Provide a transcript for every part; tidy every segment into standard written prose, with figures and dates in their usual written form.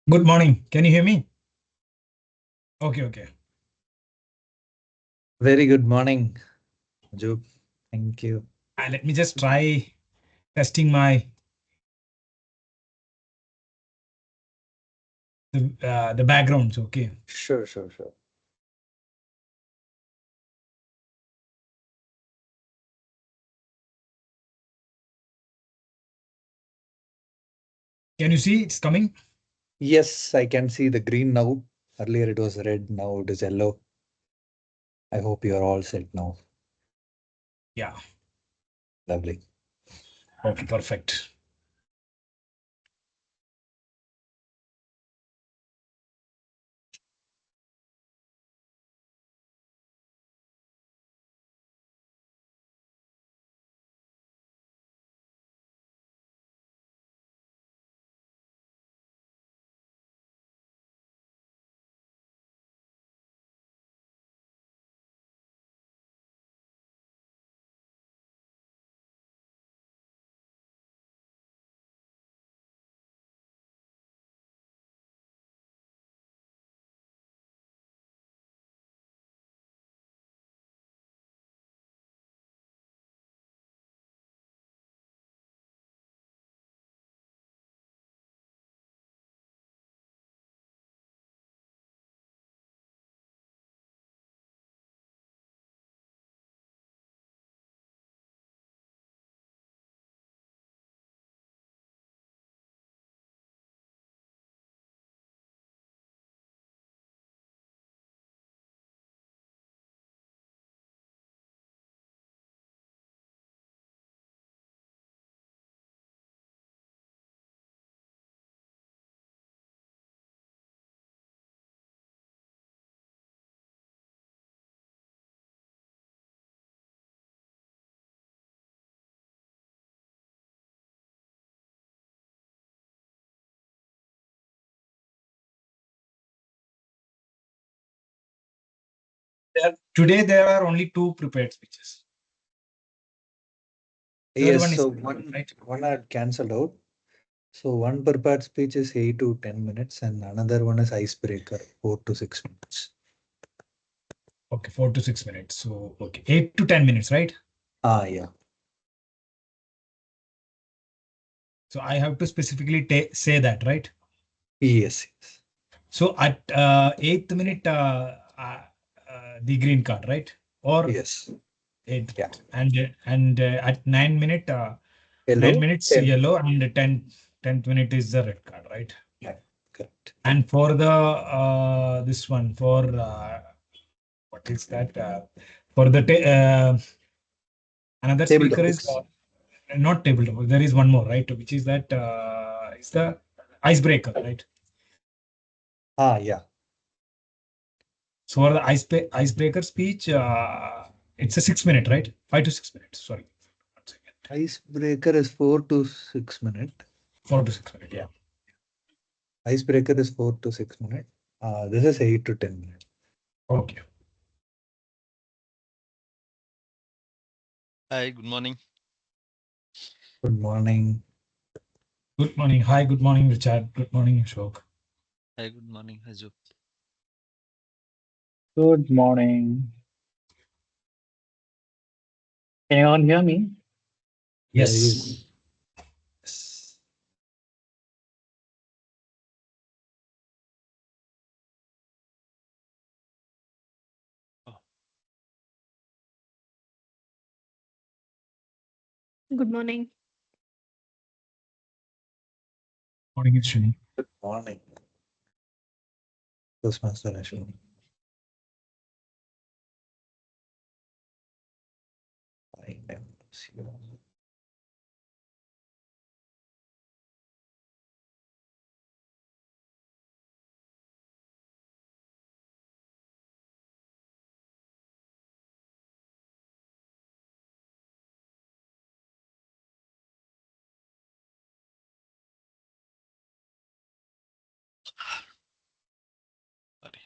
Good morning. Can you hear me? Okay, okay. Very good morning, Job. Thank you. Let me just try testing my the backgrounds. Okay. Sure, sure, sure. Can you see it's coming? Yes, I can see the green now. Earlier it was red, now it is yellow. I hope you are all set now. Yeah. Lovely. Okay, perfect. Today there are only two prepared speeches. Third Yes, one is so one right. one had cancelled out. So one prepared speech is 8 to 10 minutes, and another one is icebreaker, 4 to 6 minutes. Okay, 4 to 6 minutes. So okay, 8 to 10 minutes, right? Yeah. So I have to specifically say that, right? Yes, yes. So at eighth minute, the green card, right? Or Yes. eight, Yeah. and at 9 minute, nine Hello? minutes 10. yellow, and tenth minute is the red card, right? Yeah, correct. And for the this one for what is that? For the another Table speaker is topics. not table top. There is one more, right? Which is that is the icebreaker, right? Yeah. So for the icebreaker speech, it's a 6 minute, right? 5 to 6 minutes. Sorry, 1 second. Icebreaker is 4 to 6 minutes. 4 to 6 minutes. Yeah. Icebreaker is 4 to 6 minutes. This is 8 to 10 minutes. Okay. Hi, good morning. Good morning. Good morning. Hi. Good morning, Richard. Good morning, Ashok. Hi, good morning, Haju. Good morning. Can you all hear me? Yes. Yes. Oh, Good morning. Morning, Shini. Good morning. Toastmaster Ashwin. I am sure. sorry.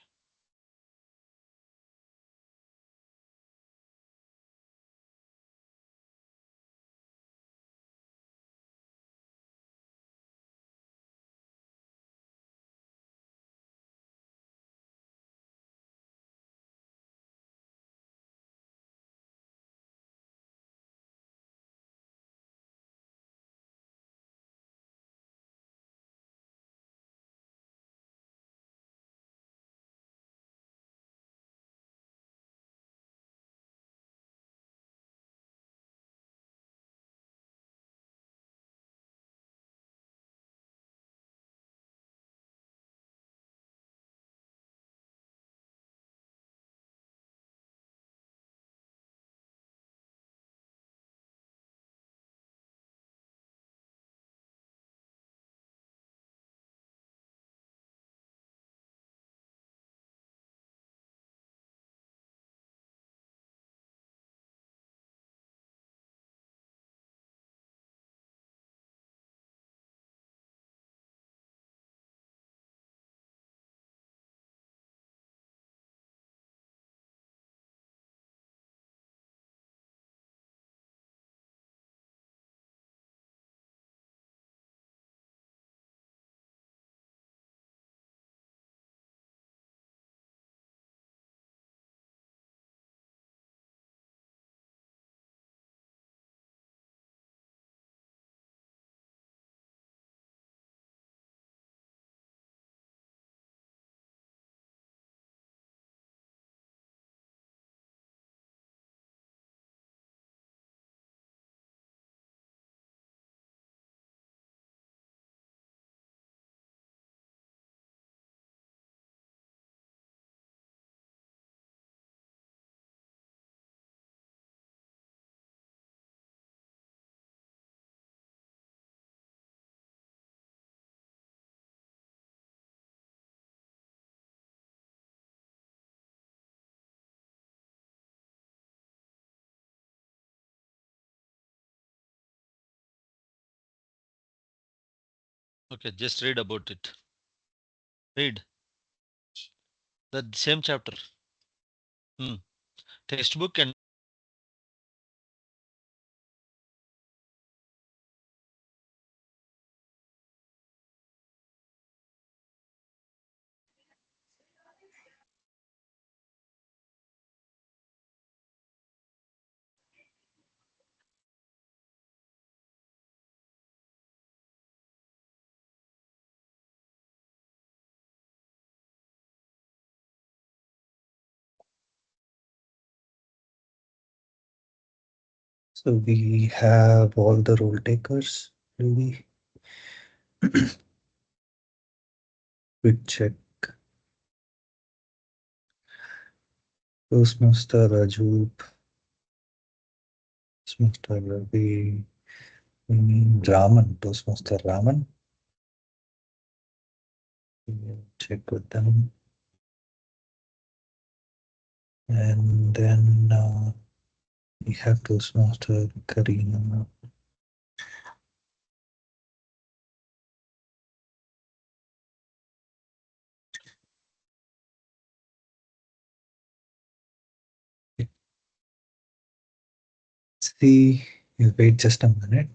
Okay, just read about it. Read the same chapter. Textbook and So we have all the role takers. Do we? Quick check. Toastmaster Raju, Toastmaster Ravi, we mean Raman, Toastmaster Raman. We'll check with them. And then we have Toastmaster Karina. See, you wait just a minute.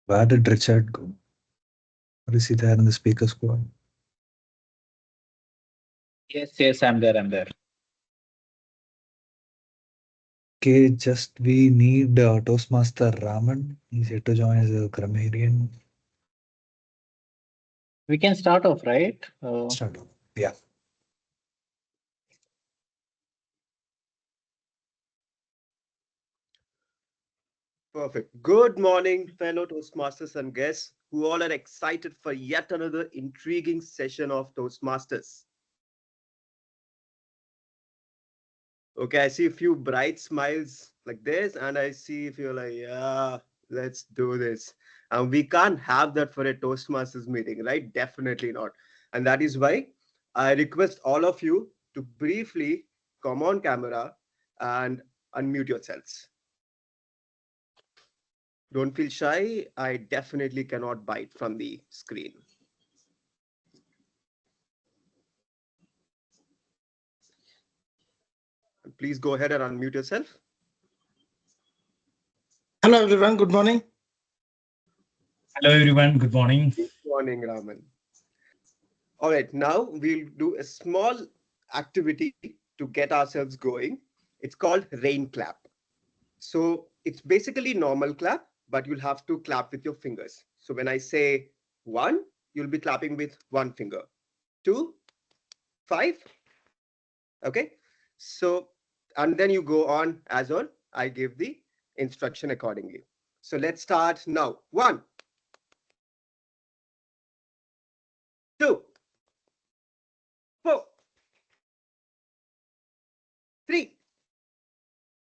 Where did Richard go? Or is he there in the speaker squad? Yes, I'm there. I'm there. Okay, just we need Toastmaster Raman. He's yet to join as a grammarian. We can start off, right? Start off. Yeah. Perfect. Good morning, fellow Toastmasters and guests who all are excited for yet another intriguing session of Toastmasters. Okay, I see a few bright smiles like this, and I see if you're like, yeah, let's do this. And we can't have that for a Toastmasters meeting, right? Definitely not. And that is why I request all of you to briefly come on camera and unmute yourselves. Don't feel shy. I definitely cannot bite from the screen. Please go ahead and unmute yourself. Hello everyone, good morning. Hello, everyone. Good morning. Good morning, Raman. All right, now we'll do a small activity to get ourselves going. It's called rain clap. So it's basically normal clap, but you'll have to clap with your fingers. So when I say one, you'll be clapping with one finger. Two, five. Okay. So, and then you go on as on. I give the instruction accordingly. So let's start now. One, two, four, three,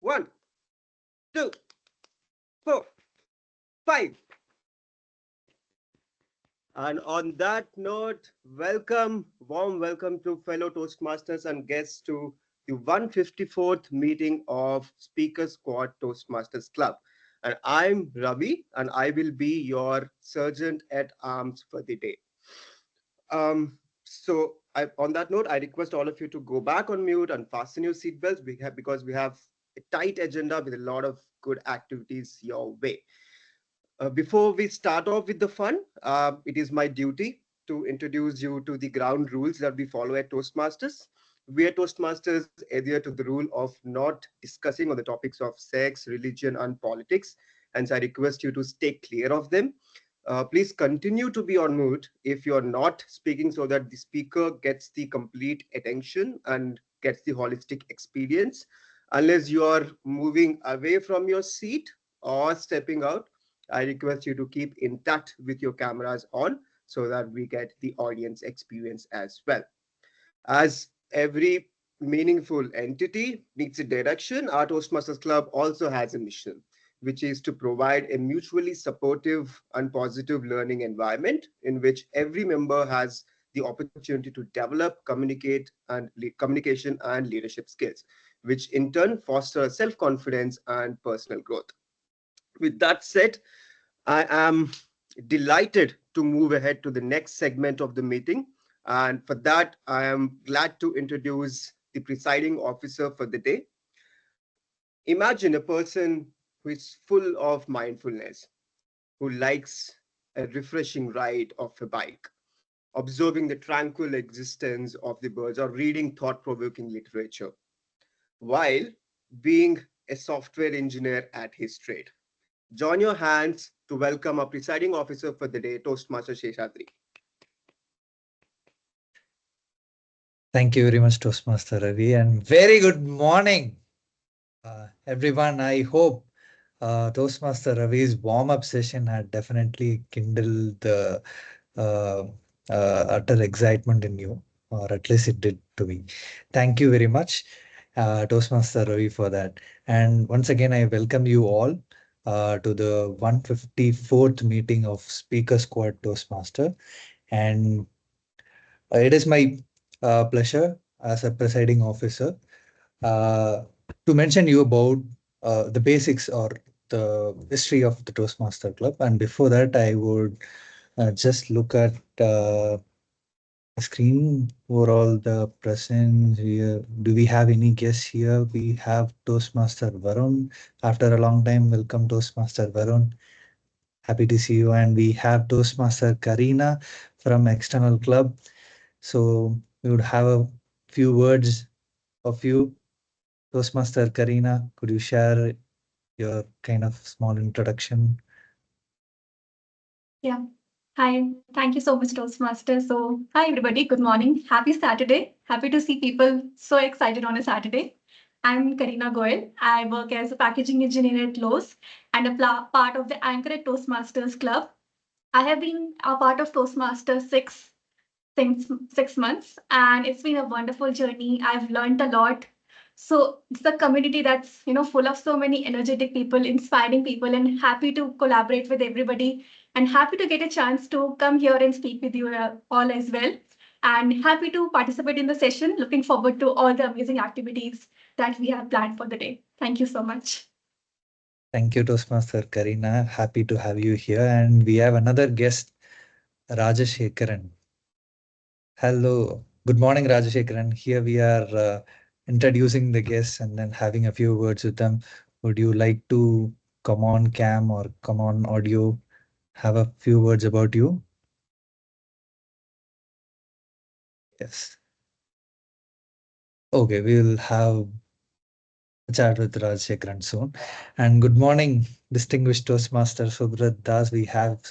one, two, four, five. And on that note, warm welcome to fellow Toastmasters and guests to the 154th meeting of Speaker Squad Toastmasters Club. And I'm Ravi, and I will be your sergeant at arms for the day. On that note, I request all of you to go back on mute and fasten your seatbelts because we have a tight agenda with a lot of good activities your way. Before we start off with the fun, it is my duty to introduce you to the ground rules that we follow at Toastmasters. We at Toastmasters adhere to the rule of not discussing on the topics of sex, religion, and politics. And so I request you to stay clear of them. Please continue to be on mute if you're not speaking so that the speaker gets the complete attention and gets the holistic experience. Unless you are moving away from your seat or stepping out, I request you to keep in touch with your cameras on so that we get the audience experience as well. As every meaningful entity needs a direction, our Toastmasters Club also has a mission, which is to provide a mutually supportive and positive learning environment in which every member has the opportunity to develop communication and leadership skills, which in turn foster self-confidence and personal growth. With that said, I am delighted to move ahead to the next segment of the meeting. And for that, I am glad to introduce the presiding officer for the day. Imagine a person who is full of mindfulness, who likes a refreshing ride of a bike, observing the tranquil existence of the birds, or reading thought provoking literature, while being a software engineer at his trade. Join your hands to welcome our presiding officer for the day, Toastmaster Sheshadri. Thank you very much, Toastmaster Ravi, and very good morning, everyone. I hope Toastmaster Ravi's warm-up session had definitely kindled the utter excitement in you, or at least it did to me. Thank you very much, Toastmaster Ravi, for that. And once again, I welcome you all to the 154th meeting of Speaker Squad Toastmaster. And it is my pleasure as a presiding officer to mention you about the basics or the history of the Toastmaster Club. And before that, I would just look at the screen for all the presents here. Do we have any guests here? We have Toastmaster Varun. After a long time, welcome Toastmaster Varun. Happy to see you. And we have Toastmaster Karina from External Club. So we would have a few words of you. Toastmaster Karina, could you share your kind of small introduction? Yeah. Hi. Thank you so much, Toastmaster. So, hi, everybody. Good morning. Happy Saturday. Happy to see people so excited on a Saturday. I'm Karina Goyal. I work as a packaging engineer at Lowe's and a part of the Anchor at Toastmasters Club. I have been a part of Toastmasters since 6 months, and it's been a wonderful journey. I've learned a lot. So it's a community that's full of so many energetic people, inspiring people, and happy to collaborate with everybody, and happy to get a chance to come here and speak with you all as well. And happy to participate in the session. Looking forward to all the amazing activities that we have planned for the day. Thank you so much. Thank you, Toastmaster Karina. Happy to have you here. And we have another guest, Rajashekaran. Hello. Good morning, Rajashekaran. Here we are introducing the guests and then having a few words with them. Would you like to come on cam or come on audio, have a few words about you? Yes. Okay, we'll have a chat with Rajashekaran soon. And good morning, distinguished Toastmaster Subrat Das. We have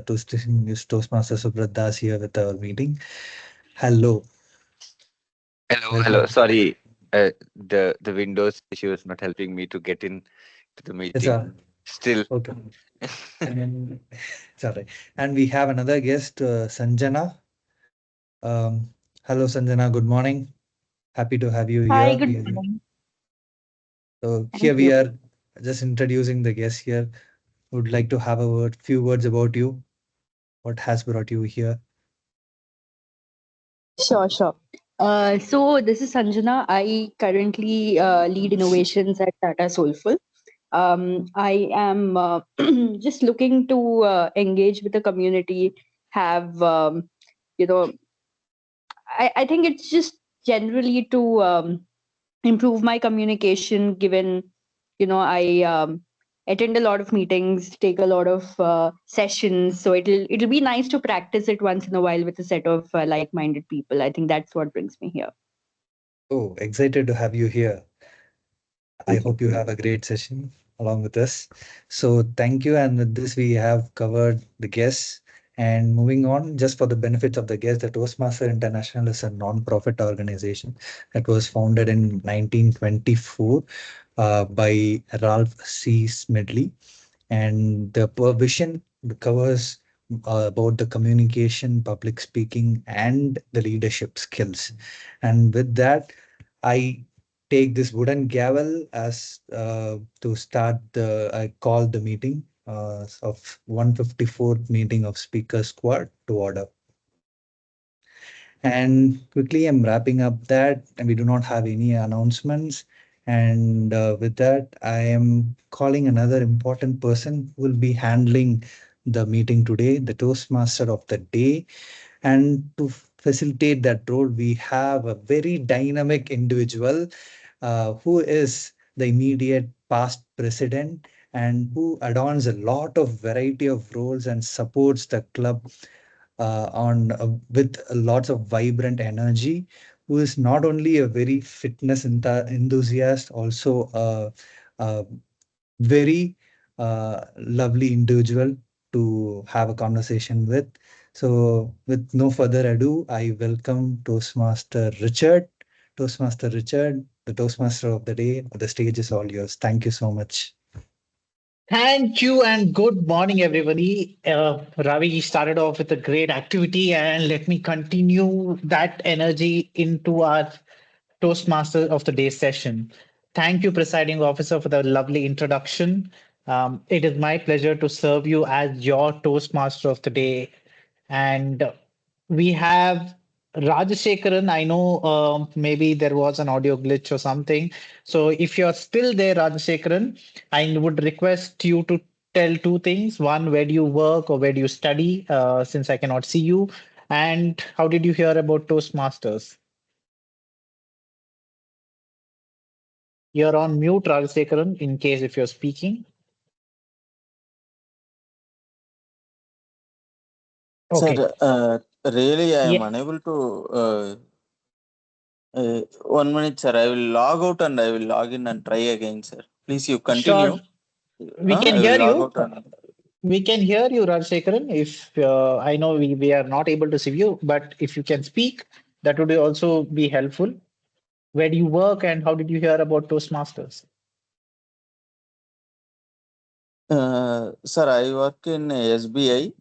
distinguished Toastmaster Subrat Das here with our meeting. Hello. Hello. Sorry, the Windows issue is not helping me to get in to the meeting. Still. Okay. And it's all right. And we have another guest, Sanjana. Hello, Sanjana. Good morning. Happy to have you here. Hi, good morning. So here we are just introducing the guests here. Would like to have a few words about you. What has brought you here? Sure. So this is Sanjana. I currently lead innovations at Tata Soulful. I am just looking to engage with the community, have, I think it's just generally to improve my communication, given I attend a lot of meetings, take a lot of sessions. So it'll be nice to practice it once in a while with a set of like-minded people. I think that's what brings me here. Oh, excited to have you here. I hope you have a great session along with us. So thank you. And with this, we have covered the guests. And moving on, just for the benefits of the guests, the Toastmaster International is a non-profit organization that was founded in 1924 by Ralph C. Smedley. And the vision covers about the communication, public speaking, and the leadership skills. And with that, I take this wooden gavel as to start the I call the meeting of 154th meeting of Speaker Squad to order. And quickly, I'm wrapping up that, and we do not have any announcements. And with that, I am calling another important person who will be handling the meeting today, the Toastmaster of the day. And to facilitate that role, we have a very dynamic individual who is the immediate past president and who adorns a lot of variety of roles and supports the club on with lots of vibrant energy, who is not only a very fitness enthusiast, also a very lovely individual to have a conversation with. So, with no further ado, I welcome Toastmaster Richard. Toastmaster Richard, the Toastmaster of the day. The stage is all yours. Thank you so much. Thank you and good morning, everybody. Ravi started off with a great activity, and let me continue that energy into our Toastmaster of the Day session. Thank you, Presiding Officer, for the lovely introduction. It is my pleasure to serve you as your Toastmaster of the Day. And we have Rajashekaran. I know maybe there was an audio glitch or something. So if you're still there, Rajashekaran, I would request you to tell two things. One, where do you work or where do you study, since I cannot see you? And how did you hear about Toastmasters? You're on mute, Rajashekaran, in case if you're speaking. Okay. Sir, really, I am Yeah, unable to. 1 minute, sir. I will log out and I will log in and try again, sir. Please, you sure. continue. We can I will hear log you. out and. We can hear you, Rajashekaran. If I know we are not able to see you, but if you can speak, that would also be helpful. Where do you work and how did you hear about Toastmasters? Sir, I work in SBI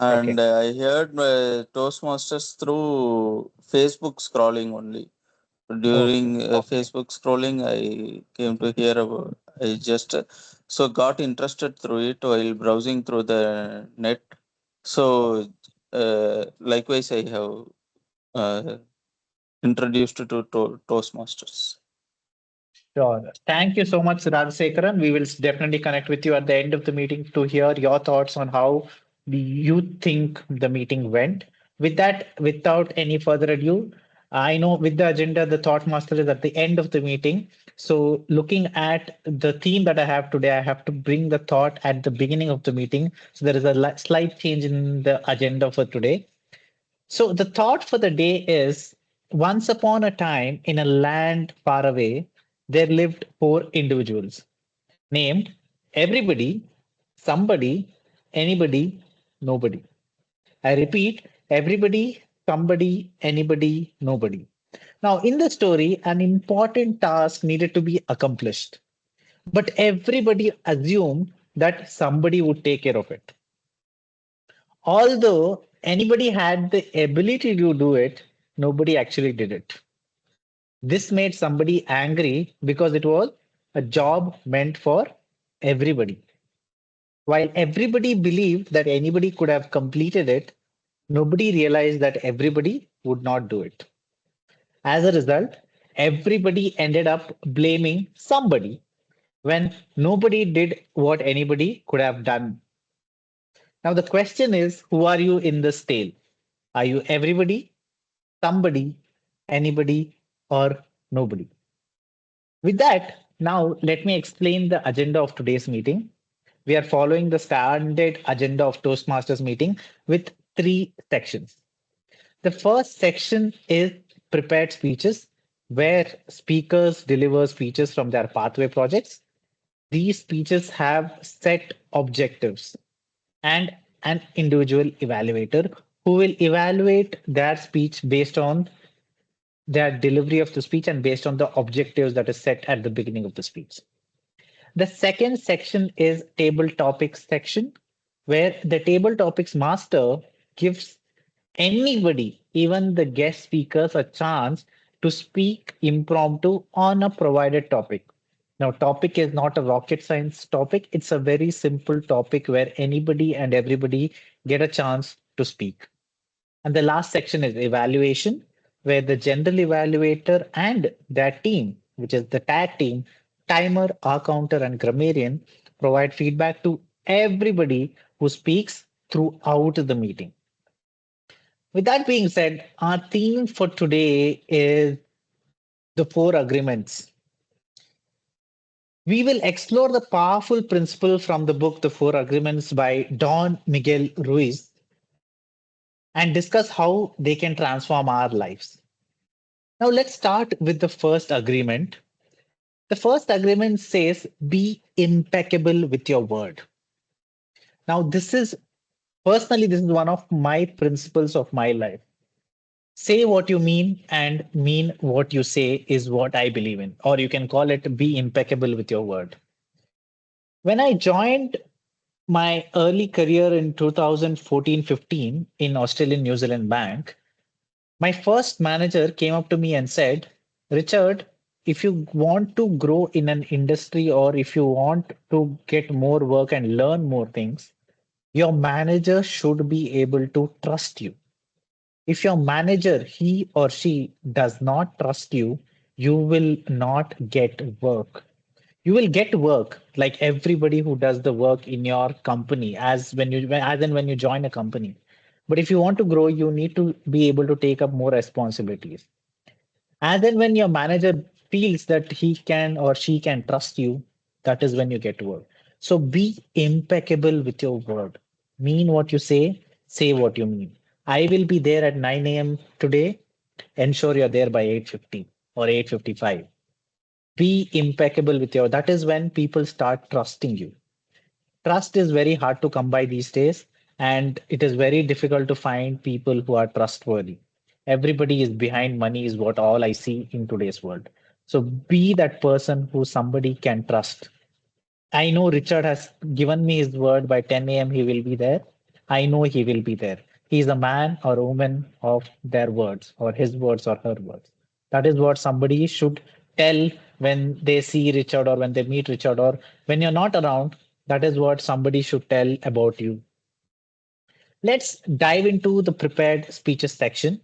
and Okay. I heard Toastmasters through Facebook scrolling only. During Okay. Facebook scrolling, I came to hear about. I just so got interested through it while browsing through the net. So, likewise, I have uh, introduced to Toastmasters. Sure. Thank you so much, Rajasekaran. We will definitely connect with you at the end of the meeting to hear your thoughts on how you think the meeting went. With that, without any further ado, I know with the agenda, the thought master is at the end of the meeting. So, looking at the theme that I have today, I have to bring the thought at the beginning of the meeting. So, there is a slight change in the agenda for today. So the thought for the day is once upon a time in a land far away, there lived four individuals named everybody, somebody, anybody, nobody. I repeat, everybody, somebody, anybody, nobody. Now, in the story, an important task needed to be accomplished, but everybody assumed that somebody would take care of it. Although anybody had the ability to do it, nobody actually did it. This made somebody angry because it was a job meant for everybody. While everybody believed that anybody could have completed it, nobody realized that everybody would not do it. As a result, everybody ended up blaming somebody when nobody did what anybody could have done. Now, the question is, who are you in this tale? Are you everybody, somebody, anybody, or nobody? With that, now let me explain the agenda of today's meeting. We are following the standard agenda of Toastmasters meeting with 3 sections. The first section is prepared speeches, where speakers deliver speeches from their pathway projects. These speeches have set objectives and an individual evaluator who will evaluate their speech based on their delivery of the speech and based on the objectives that is set at the beginning of the speech. The second section is table topics section, where the table topics master gives anybody, even the guest speakers, a chance to speak impromptu on a provided topic. Now, topic is not a rocket science topic. It's a very simple topic where anybody and everybody get a chance to speak. And the last section is evaluation, where the general evaluator and their team, which is the tag team, timer, R counter, and grammarian, provide feedback to everybody who speaks throughout the meeting. With that being said, our theme for today is the 4 agreements. We will explore the powerful principle from the book The 4 Agreements by Don Miguel Ruiz and discuss how they can transform our lives. Now, let's start with the first agreement. The first agreement says, be impeccable with your word. Now, this is one of my principles of my life. Say what you mean and mean what you say is what I believe in, or you can call it be impeccable with your word. When I joined my early career in 2014-15 in Australian New Zealand Bank, my first manager came up to me and said, Richard, if you want to grow in an industry or if you want to get more work and learn more things, your manager should be able to trust you. If your manager, he or she, does not trust you, you will not get work. You will get work like everybody who does the work in your company as and when you join a company. But if you want to grow, you need to be able to take up more responsibilities. And then when your manager feels that he can or she can trust you, that is when you get work. So be impeccable with your word. Mean what you say what you mean. I will be there at 9 a.m. today. Ensure you're there by 8:50 or 8:55. Be impeccable with your, that is when people start trusting you. Trust is very hard to come by these days, and it is very difficult to find people who are trustworthy. Everybody is behind money, is what all I see in today's world. So be that person who somebody can trust. I know Richard has given me his word by 10 a.m. he will be there. I know he will be there. He is a man or a woman of their words or his words or her words. That is what somebody should tell when they see Richard or when they meet Richard or when you're not around. That is what somebody should tell about you. Let's dive into the prepared speeches section.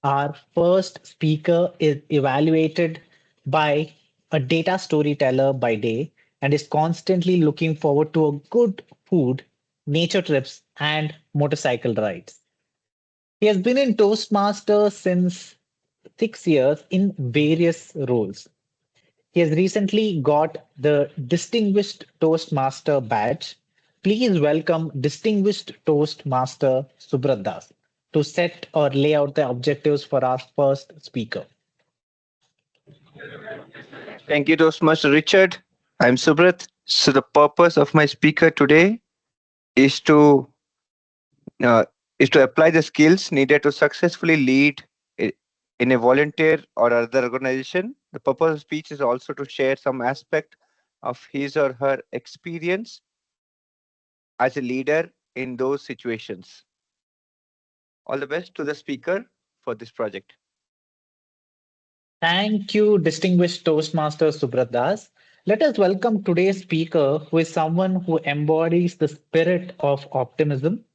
Our first speaker is evaluated by a data storyteller by day and is constantly looking forward to a good food, nature trips, and motorcycle rides. He has been in Toastmasters since 6 years in various roles. He has recently got the Distinguished Toastmaster badge. Please welcome Distinguished Toastmaster Subrat Das to set or lay out the objectives for our first speaker. Thank you, Toastmaster Richard. I'm Subrat. So the purpose of my speaker today is to uh, apply the skills needed to successfully lead in a volunteer or other organization. The purpose of speech is also to share some aspect of his or her experience as a leader in those situations. All the best to the speaker for this project. Thank you, Distinguished Toastmaster Subrat Das. Let us welcome today's speaker, who is someone who embodies the spirit of optimism.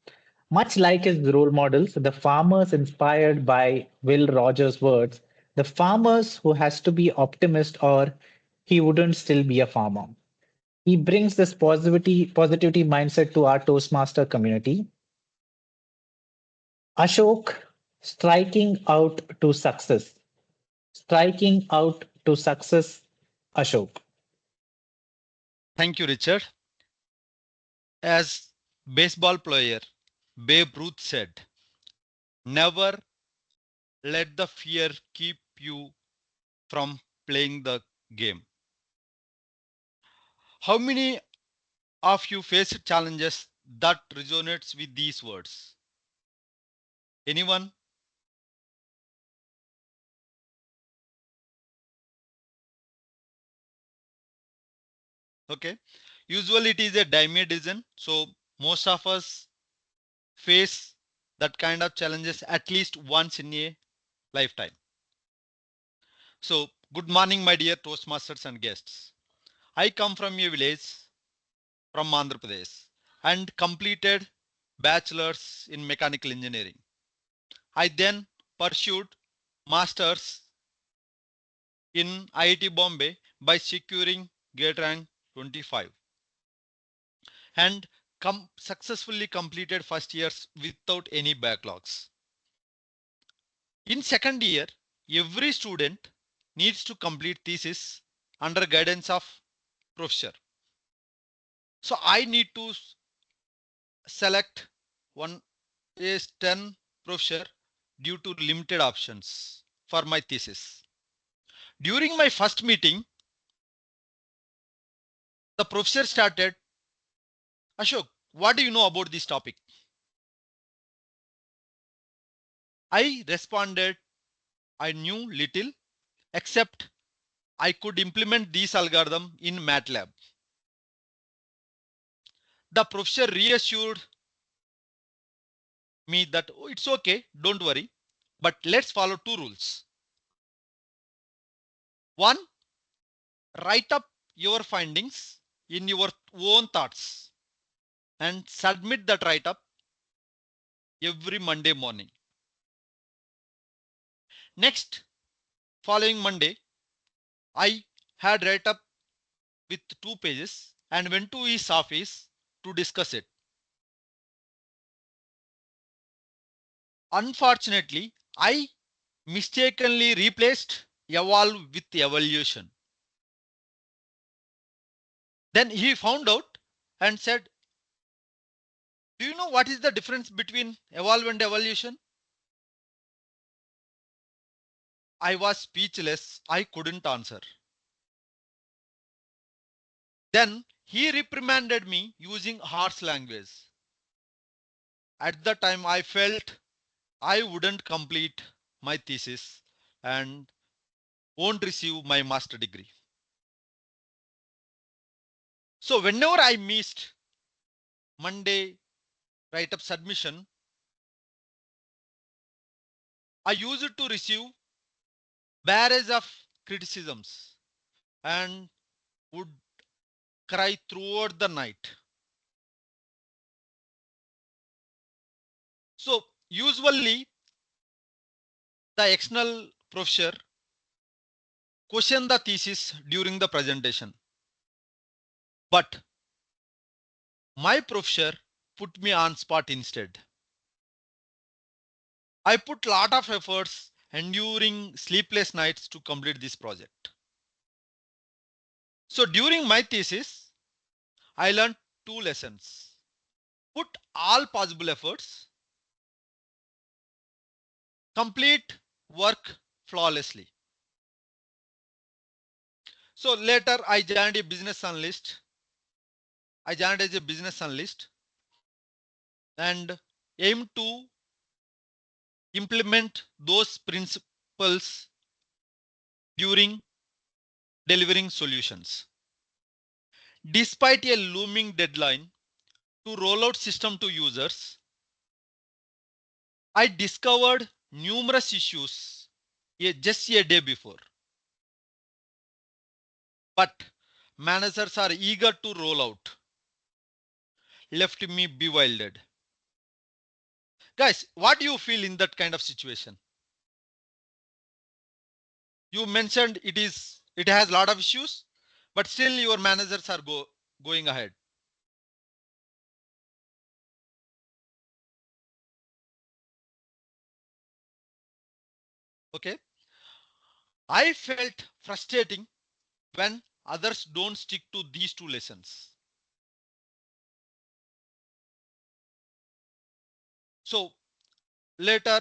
Much like his role models, the farmers inspired by Will Rogers' words, the farmers who has to be optimist or he wouldn't still be a farmer. He brings this positivity mindset to our Toastmaster community. Ashok, striking out to success. Striking out to success. Ashok. Thank you, Richard. As baseball player Babe Ruth said, never let the fear keep you from playing the game. How many of you faced challenges that resonates with these words? Anyone? Okay. Usually it is a dimension. So most of us face that kind of challenges at least once in a lifetime. So good morning, my dear Toastmasters and guests. I come from a village from Andhra Pradesh and completed bachelor's in mechanical engineering. I then pursued master's in IIT Bombay by securing gate rank 25 and successfully completed first years without any backlogs. In second year, every student needs to complete thesis under guidance of professor. So I need to select one is 10 professor due to limited options for my thesis. During my first meeting, the professor started, Ashok, what do you know about this topic? I responded, I knew little, except I could implement this algorithm in MATLAB. The professor reassured me that oh, it's okay, don't worry, but let's follow two rules. One, write up your findings in your own thoughts and submit that write up every Monday morning. Next, following Monday, I had write up with 2 pages and went to his office to discuss it. Unfortunately, I mistakenly replaced evolve with evolution. Then he found out and said, do you know what is the difference between evolve and evolution? I was speechless. I couldn't answer. Then he reprimanded me using harsh language. At the time, I felt I wouldn't complete my thesis and won't receive my master degree. So whenever I missed Monday write-up submission, I used to receive barrage of criticisms and would cry throughout the night. So usually the external professor questioned the thesis during the presentation, but my professor put me on spot instead. I put lot of efforts enduring sleepless nights to complete this project. So during my thesis, I learned 2 lessons. Put all possible efforts, complete work flawlessly. So later I joined a business analyst. I joined as a business analyst and aim to implement those principles during delivering solutions. Despite a looming deadline to roll out system to users, I discovered numerous issues just a day before. But managers are eager to roll out, left me bewildered. Guys, what do you feel in that kind of situation? You mentioned it has a lot of issues, but still your managers are going ahead. Okay. I felt frustrating when others don't stick to these two lessons. So later,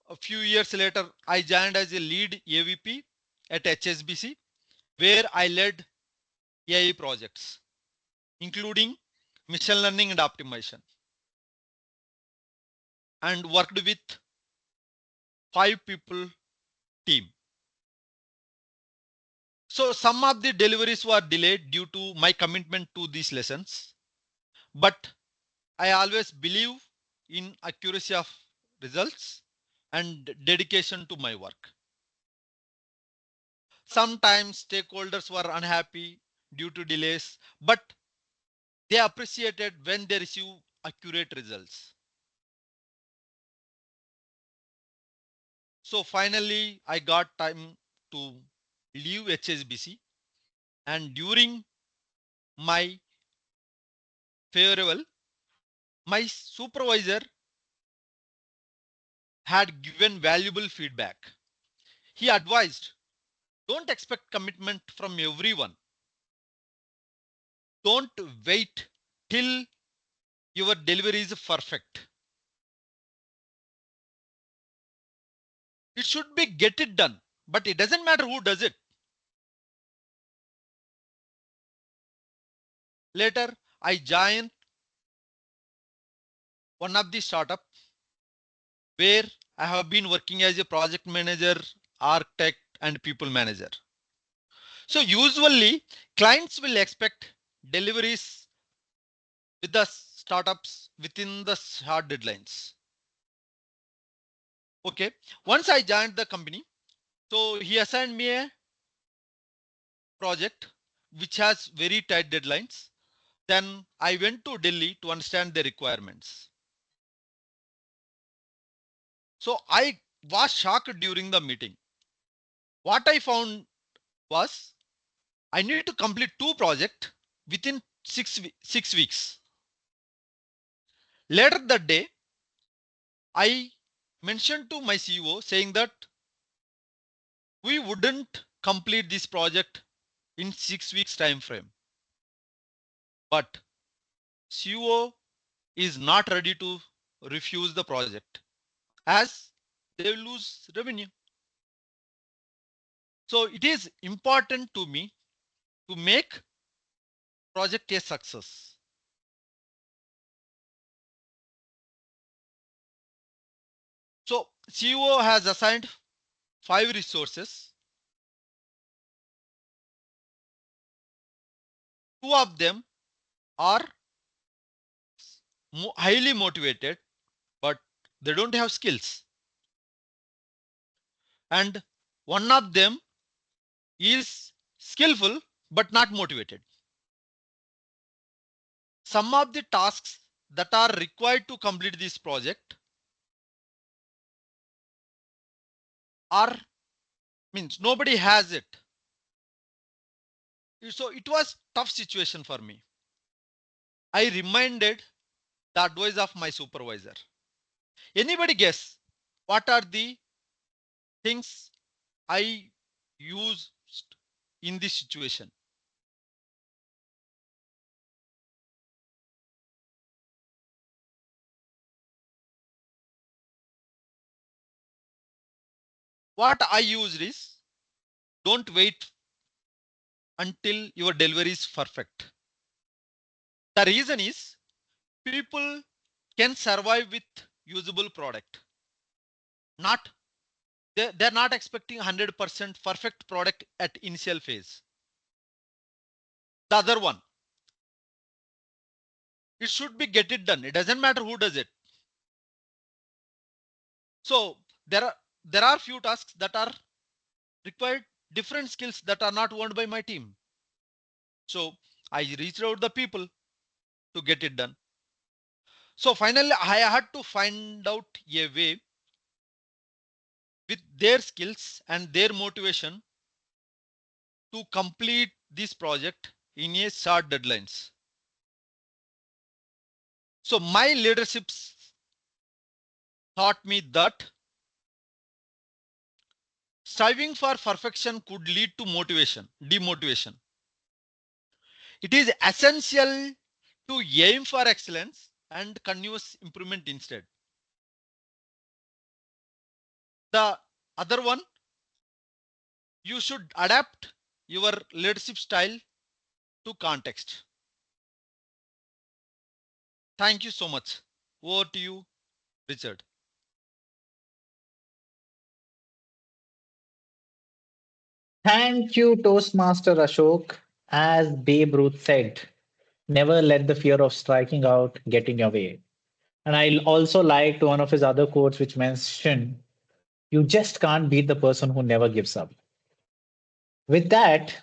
a few years later, I joined as a lead AVP at HSBC, where I led AI projects, including machine learning and optimization, and worked with 5 people team. So some of the deliveries were delayed due to my commitment to these lessons, but I always believe in accuracy of results and dedication to my work. Sometimes stakeholders were unhappy due to delays, but they appreciated when they receive accurate results. So finally, I got time to leave HSBC, and during my farewell, my supervisor had given valuable feedback. He advised, don't expect commitment from everyone. Don't wait till your delivery is perfect. It should be get it done, but it doesn't matter who does it. Later, I joined one of the startup where I have been working as a project manager, architect, and people manager. So usually clients will expect deliveries with the startups within the hard deadlines. Okay, once I joined the company, so he assigned me a project which has very tight deadlines. Then I went to Delhi to understand the requirements. So I was shocked during the meeting. What I found was I need to complete 2 projects within 6 weeks. Later that day, I mentioned to my CEO saying that we wouldn't complete this project in 6 weeks time frame. But CEO is not ready to refuse the project as they will lose revenue. So it is important to me to make project a success. So CEO has assigned 5 resources. 2 of them are highly motivated, but they don't have skills. And one of them is skillful, but not motivated. Some of the tasks that are required to complete this project are means nobody has it. So it was tough situation for me. I reminded the advice of my supervisor. Anybody guess what are the things I used in this situation? What I used is don't wait until your delivery is perfect. The reason is people can survive with usable product. Not they're not expecting 100% perfect product at initial phase. The other one, it should be get it done. It doesn't matter who does it. So there are few tasks that are required different skills that are not owned by my team. So I reached out the people to get it done. So finally I had to find out a way with their skills and their motivation to complete this project in a short deadlines. So my leadership taught me that striving for perfection could lead to demotivation. It is essential to aim for excellence and continuous improvement instead. The other one, you should adapt your leadership style to context. Thank you so much. Over to you, Richard. Thank you, Toastmaster Ashok. As Babe Ruth said, never let the fear of striking out get in your way. And I also liked one of his other quotes, which mentioned, you just can't beat the person who never gives up. With that,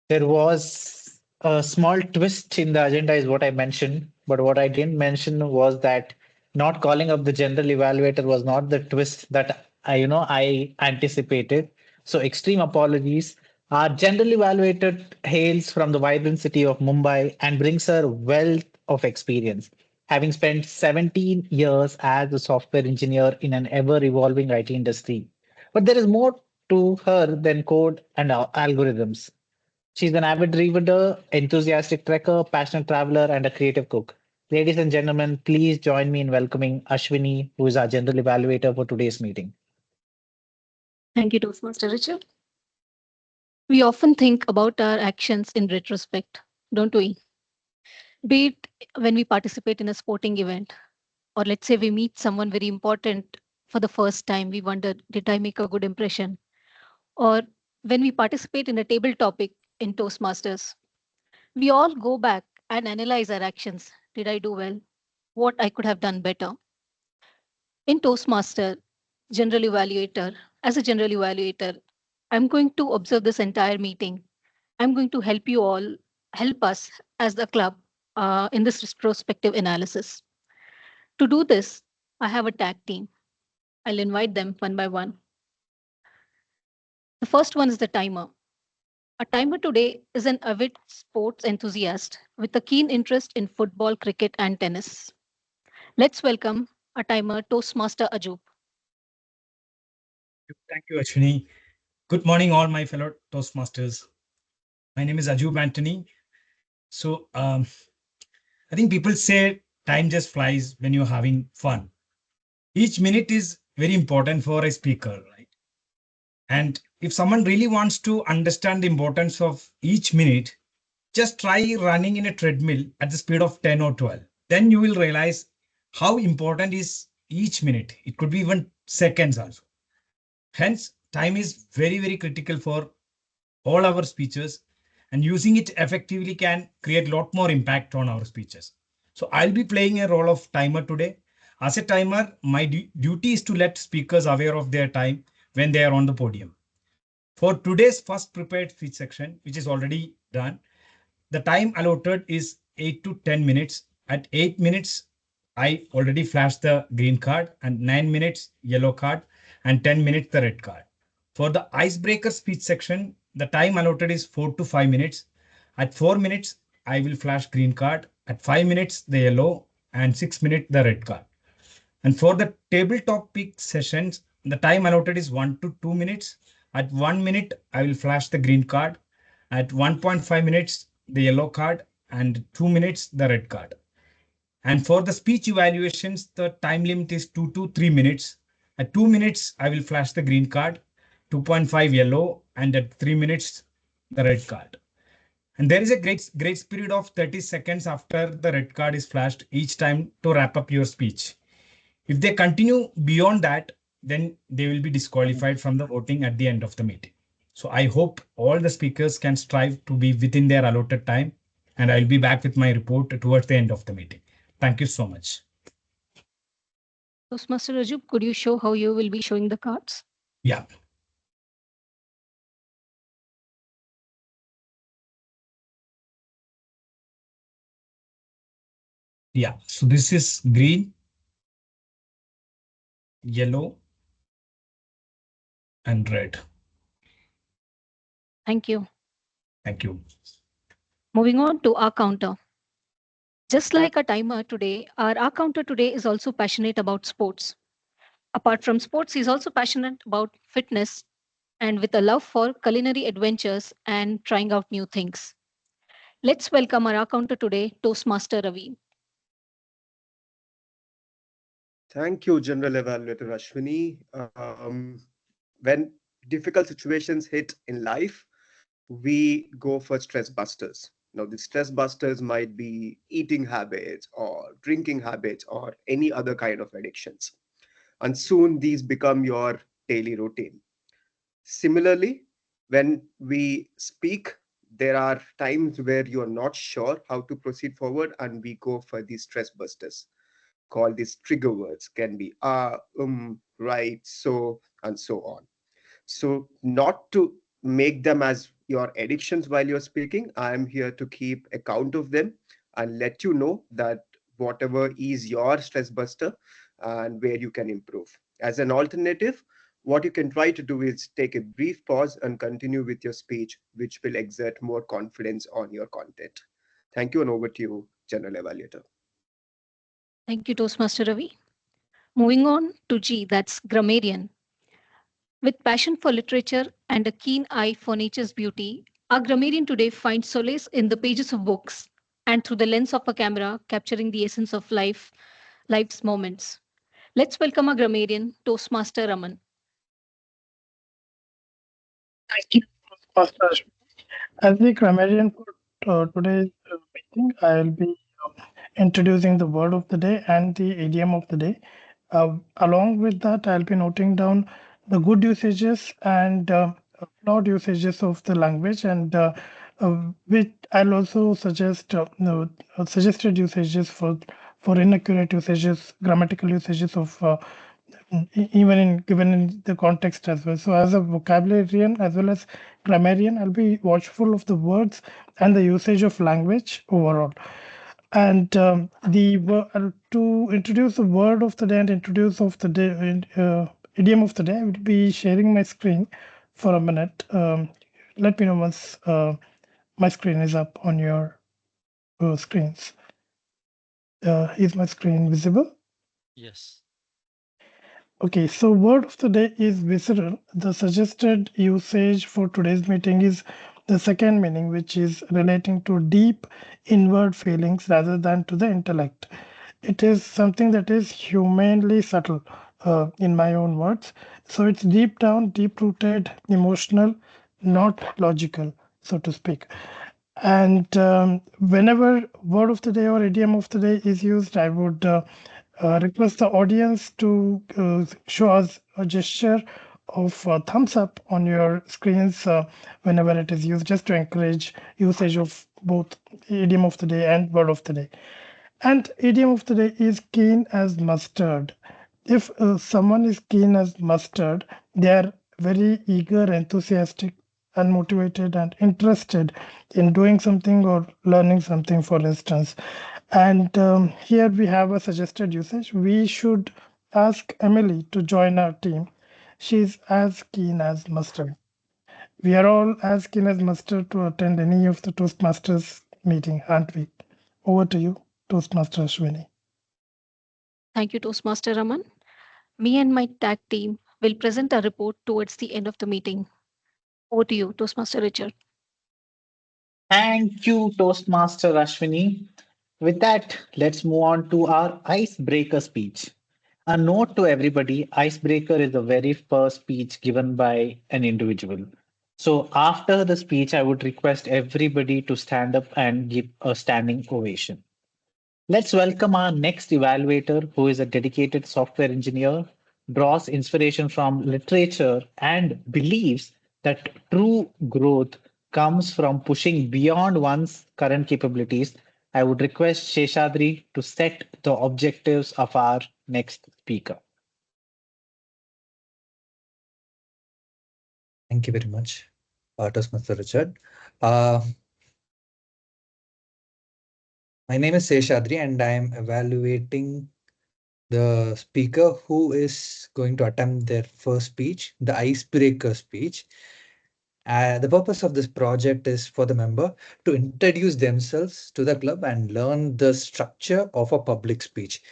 there was a small twist in the agenda, is what I mentioned. But what I didn't mention was that not calling up the general evaluator was not the twist that I anticipated. So extreme apologies. Our general evaluator hails from the vibrant city of Mumbai and brings her wealth of experience, having spent 17 years as a software engineer in an ever-evolving IT industry. But there is more to her than code and algorithms. She's an avid reader, enthusiastic trekker, passionate traveler, and a creative cook. Ladies and gentlemen, please join me in welcoming Ashwini, who is our general evaluator for today's meeting. Thank you, Toastmaster Richard. We often think about our actions in retrospect, don't we? Be it when we participate in a sporting event, or let's say we meet someone very important for the first time, we wonder, did I make a good impression? Or when we participate in a table topic in Toastmasters, we all go back and analyze our actions. Did I do well? What I could have done better? In Toastmaster, general evaluator, as a general evaluator, I'm going to observe this entire meeting. I'm going to help you all, help us as the club in this retrospective analysis. To do this, I have a tag team. I'll invite them one by one. The first one is the timer. A timer today is an avid sports enthusiast with a keen interest in football, cricket, and tennis. Let's welcome a timer, Toastmaster Ajub. Thank you, Ashwini. Good morning, all my fellow Toastmasters. My name is Ajub Anthony. So I think people say time just flies when you're having fun. Each minute is very important for a speaker, right? And if someone really wants to understand the importance of each minute, just try running in a treadmill at the speed of 10 or 12. Then you will realize how important is each minute. It could be even seconds also. Hence, time is very, very critical for all our speeches, and using it effectively can create a lot more impact on our speeches. So I'll be playing a role of timer today. As a timer, my duty is to let speakers aware of their time when they are on the podium. For today's first prepared speech section, which is already done, the time allotted is 8 to 10 minutes. At 8 minutes, I already flashed the green card, and 9 minutes yellow card, and 10 minutes the red card. For the icebreaker speech section, the time allotted is 4 to 5 minutes. At 4 minutes, I will flash green card. At 5 minutes, the yellow, and 6 minutes the red card. And for the tabletop pick sessions, the time allotted is 1 to 2 minutes. At 1 minute, I will flash the green card. At 1.5 minutes, the yellow card, and 2 minutes, the red card. And for the speech evaluations, the time limit is 2 to 3 minutes. At 2 minutes, I will flash the green card, 2.5 yellow, and at 3 minutes, the red card. And there is a grace period of 30 seconds after the red card is flashed each time to wrap up your speech. If they continue beyond that, then they will be disqualified from the voting at the end of the meeting. So I hope all the speakers can strive to be within their allotted time, and I'll be back with my report towards the end of the meeting. Thank you so much. Toastmaster Ajub, could you show how you will be showing the cards? Yeah. Yeah, so this is green, yellow, and red. Thank you. Thank you. Moving on to our counter. Just like a timer today, our counter today is also passionate about sports. Apart from sports, he's also passionate about fitness and with a love for culinary adventures and trying out new things. Let's welcome our counter today, Toastmaster Ravi. Thank you, General Evaluator Ashwini. When difficult situations hit in life, we go for stress busters. Now, the stress busters might be eating habits or drinking habits or any other kind of addictions. And soon these become your daily routine. Similarly, when we speak, there are times where you are not sure how to proceed forward, and we go for these stress busters. Call these trigger words, can be right, so, and so on. So, not to make them as your addictions while you're speaking, I am here to keep account of them and let you know that whatever is your stress buster and where you can improve. As an alternative, what you can try to do is take a brief pause and continue with your speech, which will exert more confidence on your content. Thank you, and over to you, General Evaluator. Thank you, Toastmaster Ravi. Moving on to G, that's grammarian. With passion for literature and a keen eye for nature's beauty, our grammarian today finds solace in the pages of books and through the lens of a camera, capturing the essence of life's moments. Let's welcome our grammarian, Toastmaster Raman. Thank you, Pastor Ashwin. As the grammarian for today's meeting, I will be introducing the word of the day and the idiom of the day. Along with that, I'll be noting down the good usages and flawed usages of the language, and which I'll also suggest no, suggested usages for inaccurate usages, grammatical usages of even in given in the context as well. So as a vocabularian as well as grammarian, I'll be watchful of the words and the usage of language overall. And to introduce the word of the day and introduce of the day idiom of the day, I will be sharing my screen for a minute. Let me know once my screen is up on your screens. Is my screen visible? Yes. Okay, so word of the day is visceral. The suggested usage for today's meeting is the second meaning, which is relating to deep inward feelings rather than to the intellect. It is something that is humanly subtle, in my own words. So it's deep down, deep rooted, emotional, not logical, so to speak. And whenever word of the day or idiom of the day is used, I would request the audience to show us a gesture of thumbs up on your screens whenever it is used, just to encourage usage of both idiom of the day and word of the day. And idiom of the day is keen as mustard. If someone is keen as mustard, they are very eager, enthusiastic, and motivated and interested in doing something or learning something, for instance. And here we have a suggested usage. We should ask Emily to join our team. She's as keen as mustard. We are all as keen as mustard to attend any of the Toastmasters meeting, aren't we? Over to you, Toastmaster Ashwini. Thank you, Toastmaster Raman. Me and my tag team will present our report towards the end of the meeting. Over to you, Toastmaster Richard. Thank you, Toastmaster Ashwini. With that, let's move on to our icebreaker speech. A note to everybody, icebreaker is the very first speech given by an individual. So after the speech, I would request everybody to stand up and give a standing ovation. Let's welcome our next evaluator, who is a dedicated software engineer, draws inspiration from literature, and believes that true growth comes from pushing beyond one's current capabilities. I would request Sheshadri to set the objectives of our next speaker. Thank you very much, Toastmaster Richard. Uh, my name is Seshadri, and I am evaluating the speaker who is going to attempt their first speech, the icebreaker speech. The purpose of this project is for the member to introduce themselves to the club and learn the structure of a public speech.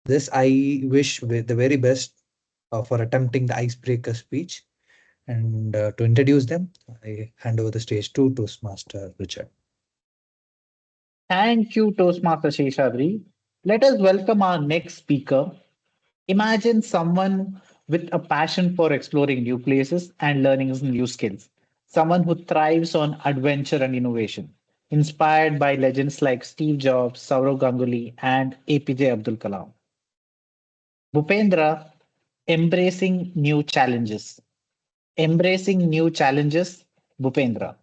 This I wish with the very best for attempting the icebreaker speech. And to introduce them, I hand over the stage to Toastmaster Richard. Thank you, Toastmaster Sheshadri. Let us welcome our next speaker. Imagine someone with a passion for exploring new places and learning new skills. Someone who thrives on adventure and innovation, inspired by legends like Steve Jobs, Saurav Ganguly, and APJ Abdul Kalam. Bhupendra, embracing new challenges. Embracing new challenges, Bhupendra.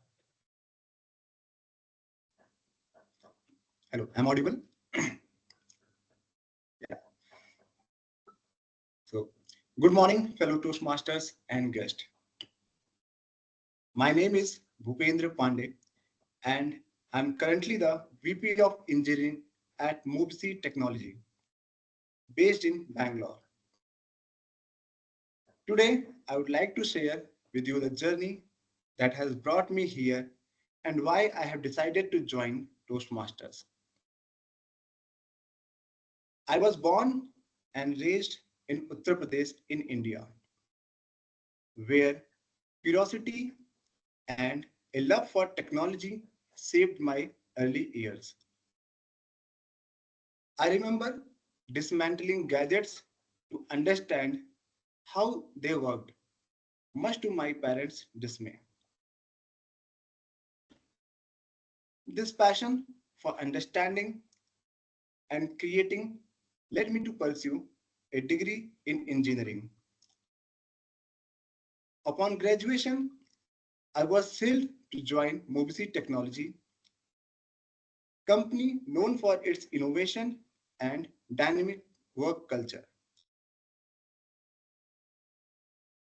Hello, I'm audible? Yeah. So, good morning, fellow Toastmasters and guests. My name is Bhupendra Pandey, and I'm currently the VP of Engineering at Moopsy Technology, based in Bangalore. Today, I would like to share with you the journey that has brought me here and why I have decided to join Toastmasters. I was born and raised in Uttar Pradesh in India, where curiosity and a love for technology shaped my early years. I remember dismantling gadgets to understand how they worked, much to my parents' dismay. This passion for understanding and creating led me to pursue a degree in engineering. Upon graduation, I was thrilled to join Mobisi Technology, company known for its innovation and dynamic work culture.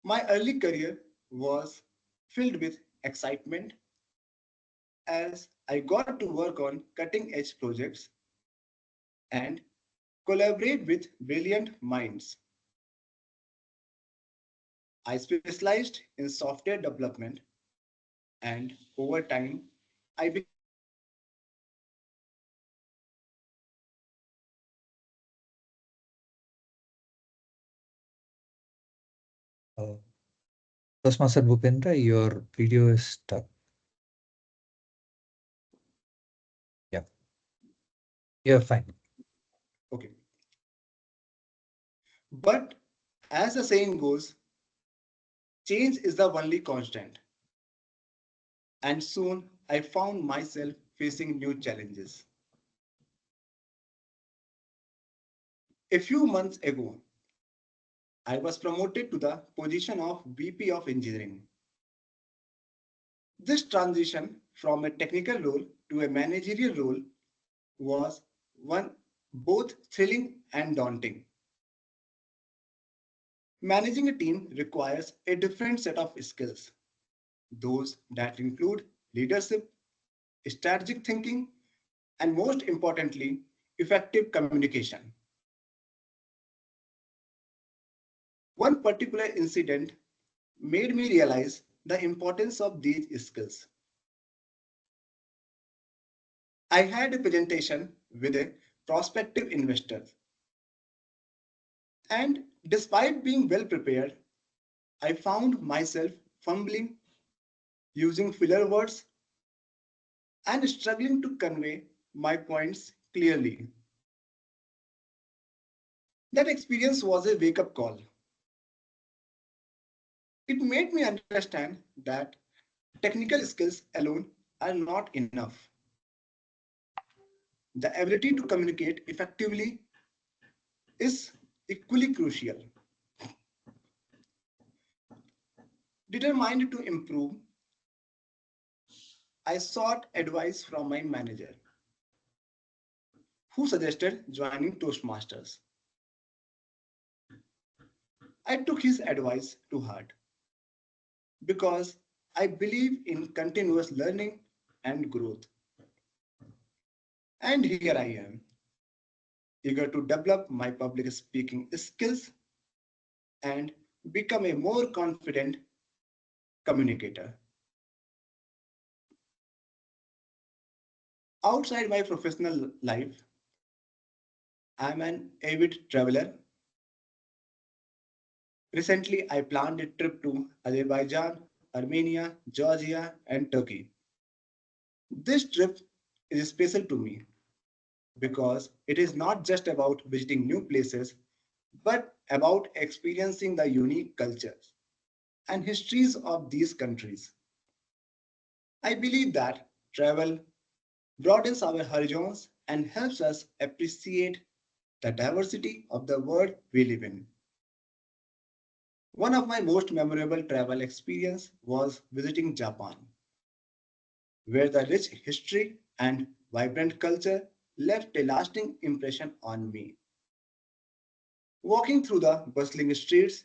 My early career was filled with excitement as I got to work on cutting edge projects and collaborate with brilliant minds. I specialized in software development, and over time, I became a trusted partner for Mobisi Technology. Uh, Toastmaster Bhupendra, your video is stuck. Yeah, you're fine. Okay. But as the saying goes, change is the only constant. And soon I found myself facing new challenges. A few months ago, I was promoted to the position of VP of Engineering. This transition from a technical role to a managerial role was one both thrilling and daunting. Managing a team requires a different set of skills, those that include leadership, strategic thinking, and most importantly, effective communication. One particular incident made me realize the importance of these skills. I had a presentation with a prospective investor, and despite being well prepared, I found myself fumbling, using filler words, and struggling to convey my points clearly. That experience was a wake up call. It made me understand that technical skills alone are not enough. The ability to communicate effectively is equally crucial. Determined to improve, I sought advice from my manager, who suggested joining Toastmasters. I took his advice to heart because I believe in continuous learning and growth. And here I am, eager to develop my public speaking skills and become a more confident communicator. Outside my professional life, I'm an avid traveler. Recently, I planned a trip to Azerbaijan, Armenia, Georgia, and Turkey. This trip is special to me because it is not just about visiting new places, but about experiencing the unique cultures and histories of these countries. I believe that travel broadens our horizons and helps us appreciate the diversity of the world we live in. One of my most memorable travel experience was visiting Japan, where the rich history and vibrant culture left a lasting impression on me. Walking through the bustling streets,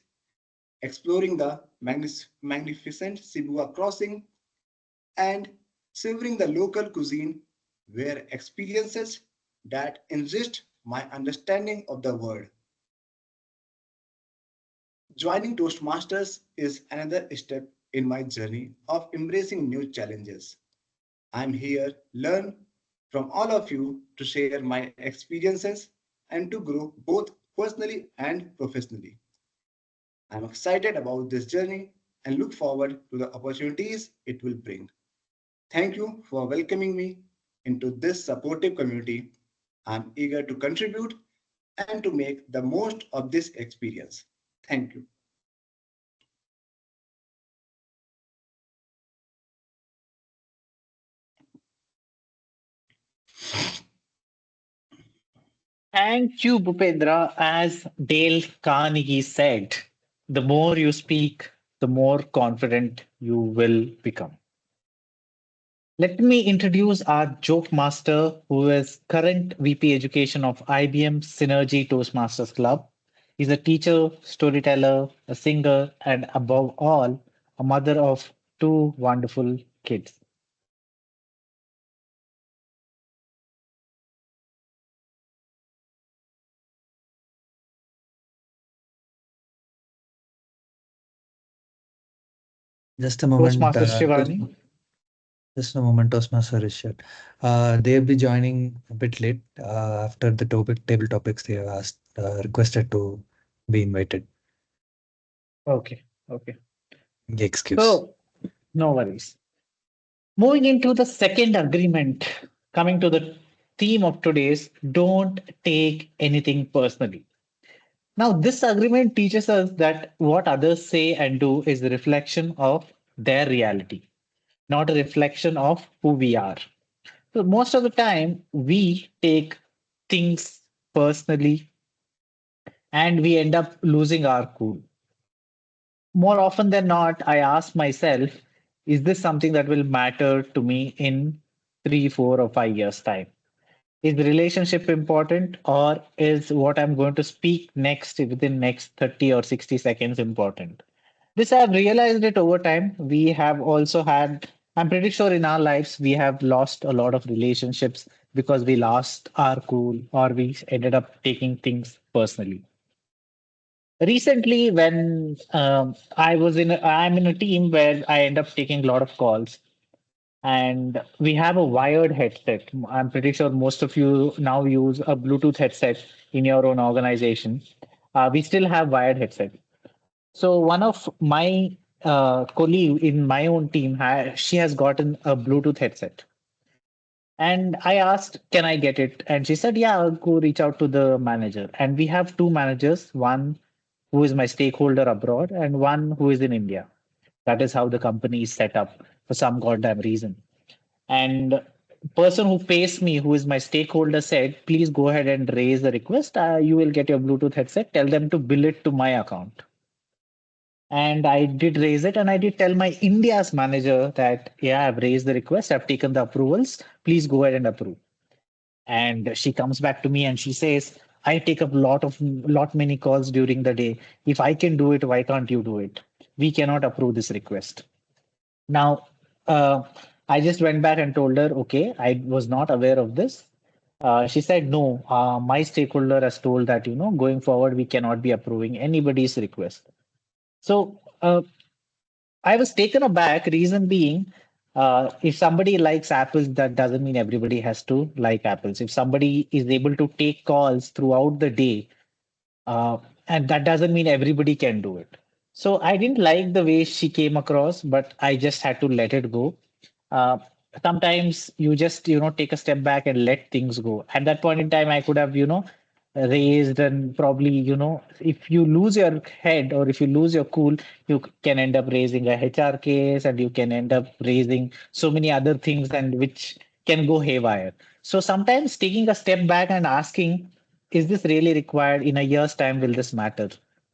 exploring the magnificent Shibuya crossing, and savoring the local cuisine were experiences that enriched my understanding of the world. Joining Toastmasters is another step in my journey of embracing new challenges. I'm here learn from all of you to share my experiences and to grow both personally and professionally. I'm excited about this journey and look forward to the opportunities it will bring. Thank you for welcoming me into this supportive community. I'm eager to contribute and to make the most of this experience. Thank you. Thank you, Bhupendra. As Dale Carnegie said, the more you speak, the more confident you will become. Let me introduce our joke master, who is current VP Education of IBM Synergy Toastmasters Club. He's a teacher, storyteller, a singer, and above all, a mother of two wonderful kids. Just a moment. Toastmaster Shivani. Just a moment, Toastmaster Richard. They'll be joining a bit late. After the table topics, they have asked, requested to be invited. Okay, okay. Excuse. So, no worries. Moving into the second agreement, coming to the theme of today's, don't take anything personally. Now, this agreement teaches us that what others say and do is a reflection of their reality, not a reflection of who we are. So, most of the time, we take things personally and we end up losing our cool. More often than not, I ask myself, is this something that will matter to me in 3, 4, or 5 years' time? Is the relationship important, or is what I'm going to speak next within next 30 or 60 seconds important? This I've realized it over time. We have also had, I'm pretty sure in our lives, we have lost a lot of relationships because we lost our cool or we ended up taking things personally. Recently, when I'm in a team where I end up taking a lot of calls, and we have a wired headset. I'm pretty sure most of you now use a Bluetooth headset in your own organization. We still have wired headset. So one of my colleague in my own team, she has gotten a Bluetooth headset. And I asked, can I get it? And she said, yeah, I'll go reach out to the manager. And we have two managers, one who is my stakeholder abroad and one who is in India. That is how the company is set up for some goddamn reason. And person who pays me, who is my stakeholder, said, please go ahead and raise the request. You will get your Bluetooth headset. Tell them to bill it to my account. And I did raise it, and I did tell my India's manager that, yeah, I've raised the request, I've taken the approvals. Please go ahead and approve. And she comes back to me and she says, I take up lot many calls during the day. If I can do it, why can't you do it? We cannot approve this request. Now, I just went back and told her, okay, I was not aware of this. She said, no, my stakeholder has told that, going forward, we cannot be approving anybody's request. So I was taken aback, reason being, if somebody likes apples, that doesn't mean everybody has to like apples. If somebody is able to take calls throughout the day, uh, and that doesn't mean everybody can do it. So I didn't like the way she came across, but I just had to let it go. Uh, sometimes you just take a step back and let things go. At that point in time, I could have raised, and probably if you lose your head or if you lose your cool, you can end up raising a HR case, and you can end up raising so many other things, and which can go haywire. So sometimes taking a step back and asking, is this really required? In a year's time, will this matter?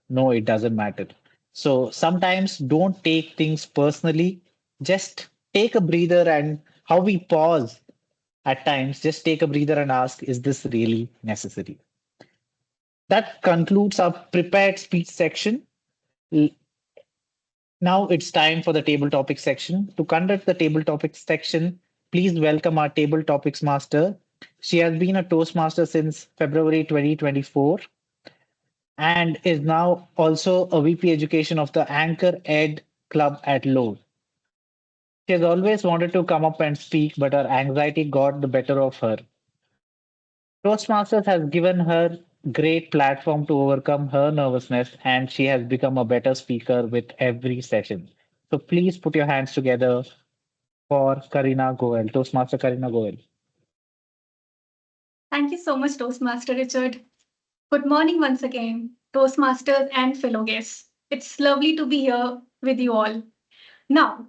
No, it doesn't matter. So sometimes don't take things personally. Just take a breather, and how we pause at times, just take a breather and ask, is this really necessary? That concludes our prepared speech section. Now it's time for the table topics section. To conduct the table topics section, please welcome our table topics master. She has been a Toastmaster since February 2024 and is now also a VP Education of the Anchor Ed Club at Lowell. She has always wanted to come up and speak, but her anxiety got the better of her. Toastmasters has given her great platform to overcome her nervousness, and she has become a better speaker with every session. So please put your hands together for Karina Goel, Toastmaster Karina Goel. Thank you so much, Toastmaster Richard. Good morning once again, Toastmasters and fellow guests. It's lovely to be here with you all. Now,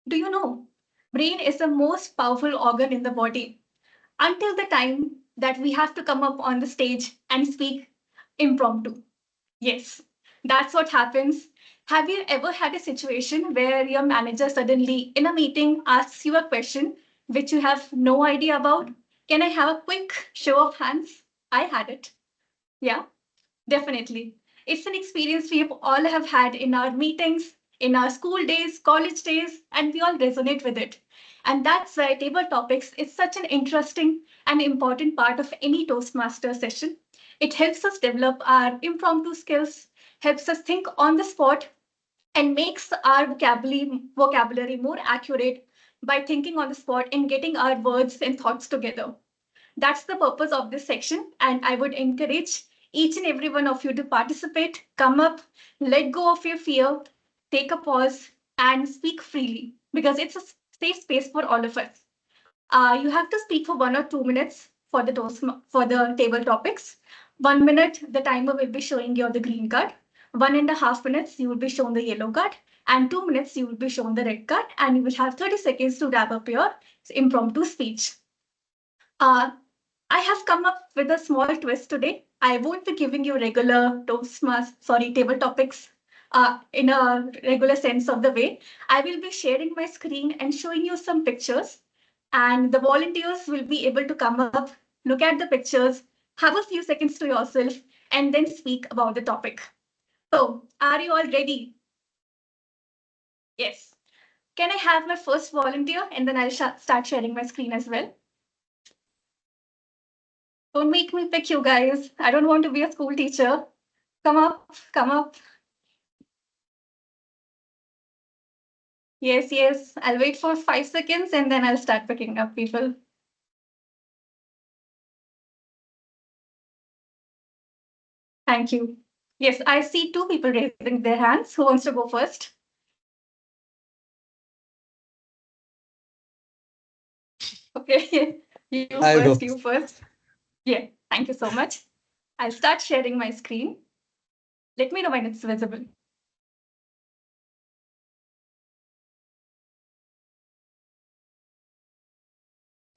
do you know, brain is the most powerful organ in the body until the time that we have to come up on the stage and speak impromptu. Yes, that's what happens. Have you ever had a situation where your manager suddenly in a meeting asks you a question which you have no idea about? Can I have a quick show of hands? I had it. Yeah, definitely. It's an experience we all have had in our meetings, in our school days, college days, and we all resonate with it. And that's why table topics is such an interesting and important part of any Toastmaster session. It helps us develop our impromptu skills, helps us think on the spot, and makes our vocabulary more accurate by thinking on the spot and getting our words and thoughts together. That's the purpose of this section, and I would encourage each and every one of you to participate, come up, let go of your fear, take a pause, and speak freely because it's a safe space for all of us. You have to speak for 1 or 2 minutes for for the table topics. 1 minute, the timer will be showing you the green card. 1.5 minutes, you will be shown the yellow card, and 2 minutes, you will be shown the red card, and you will have 30 seconds to wrap up your impromptu speech. Uh, I have come up with a small twist today. I won't be giving you regular table topics in a regular sense of the way. I will be sharing my screen and showing you some pictures, and the volunteers will be able to come up, look at the pictures, have a few seconds to yourself, and then speak about the topic. So, are you all ready? Yes. Can I have my first volunteer, and then I'll start sharing my screen as well? Don't make me pick you guys. I don't want to be a school teacher. Come up, come up. Yes, yes. I'll wait for 5 seconds and then I'll start picking up people. Thank you. Yes, I see two people raising their hands. Who wants to go first? Okay, you I'll first, go. you first. Yeah, thank you so much. I'll start sharing my screen. Let me know when it's visible.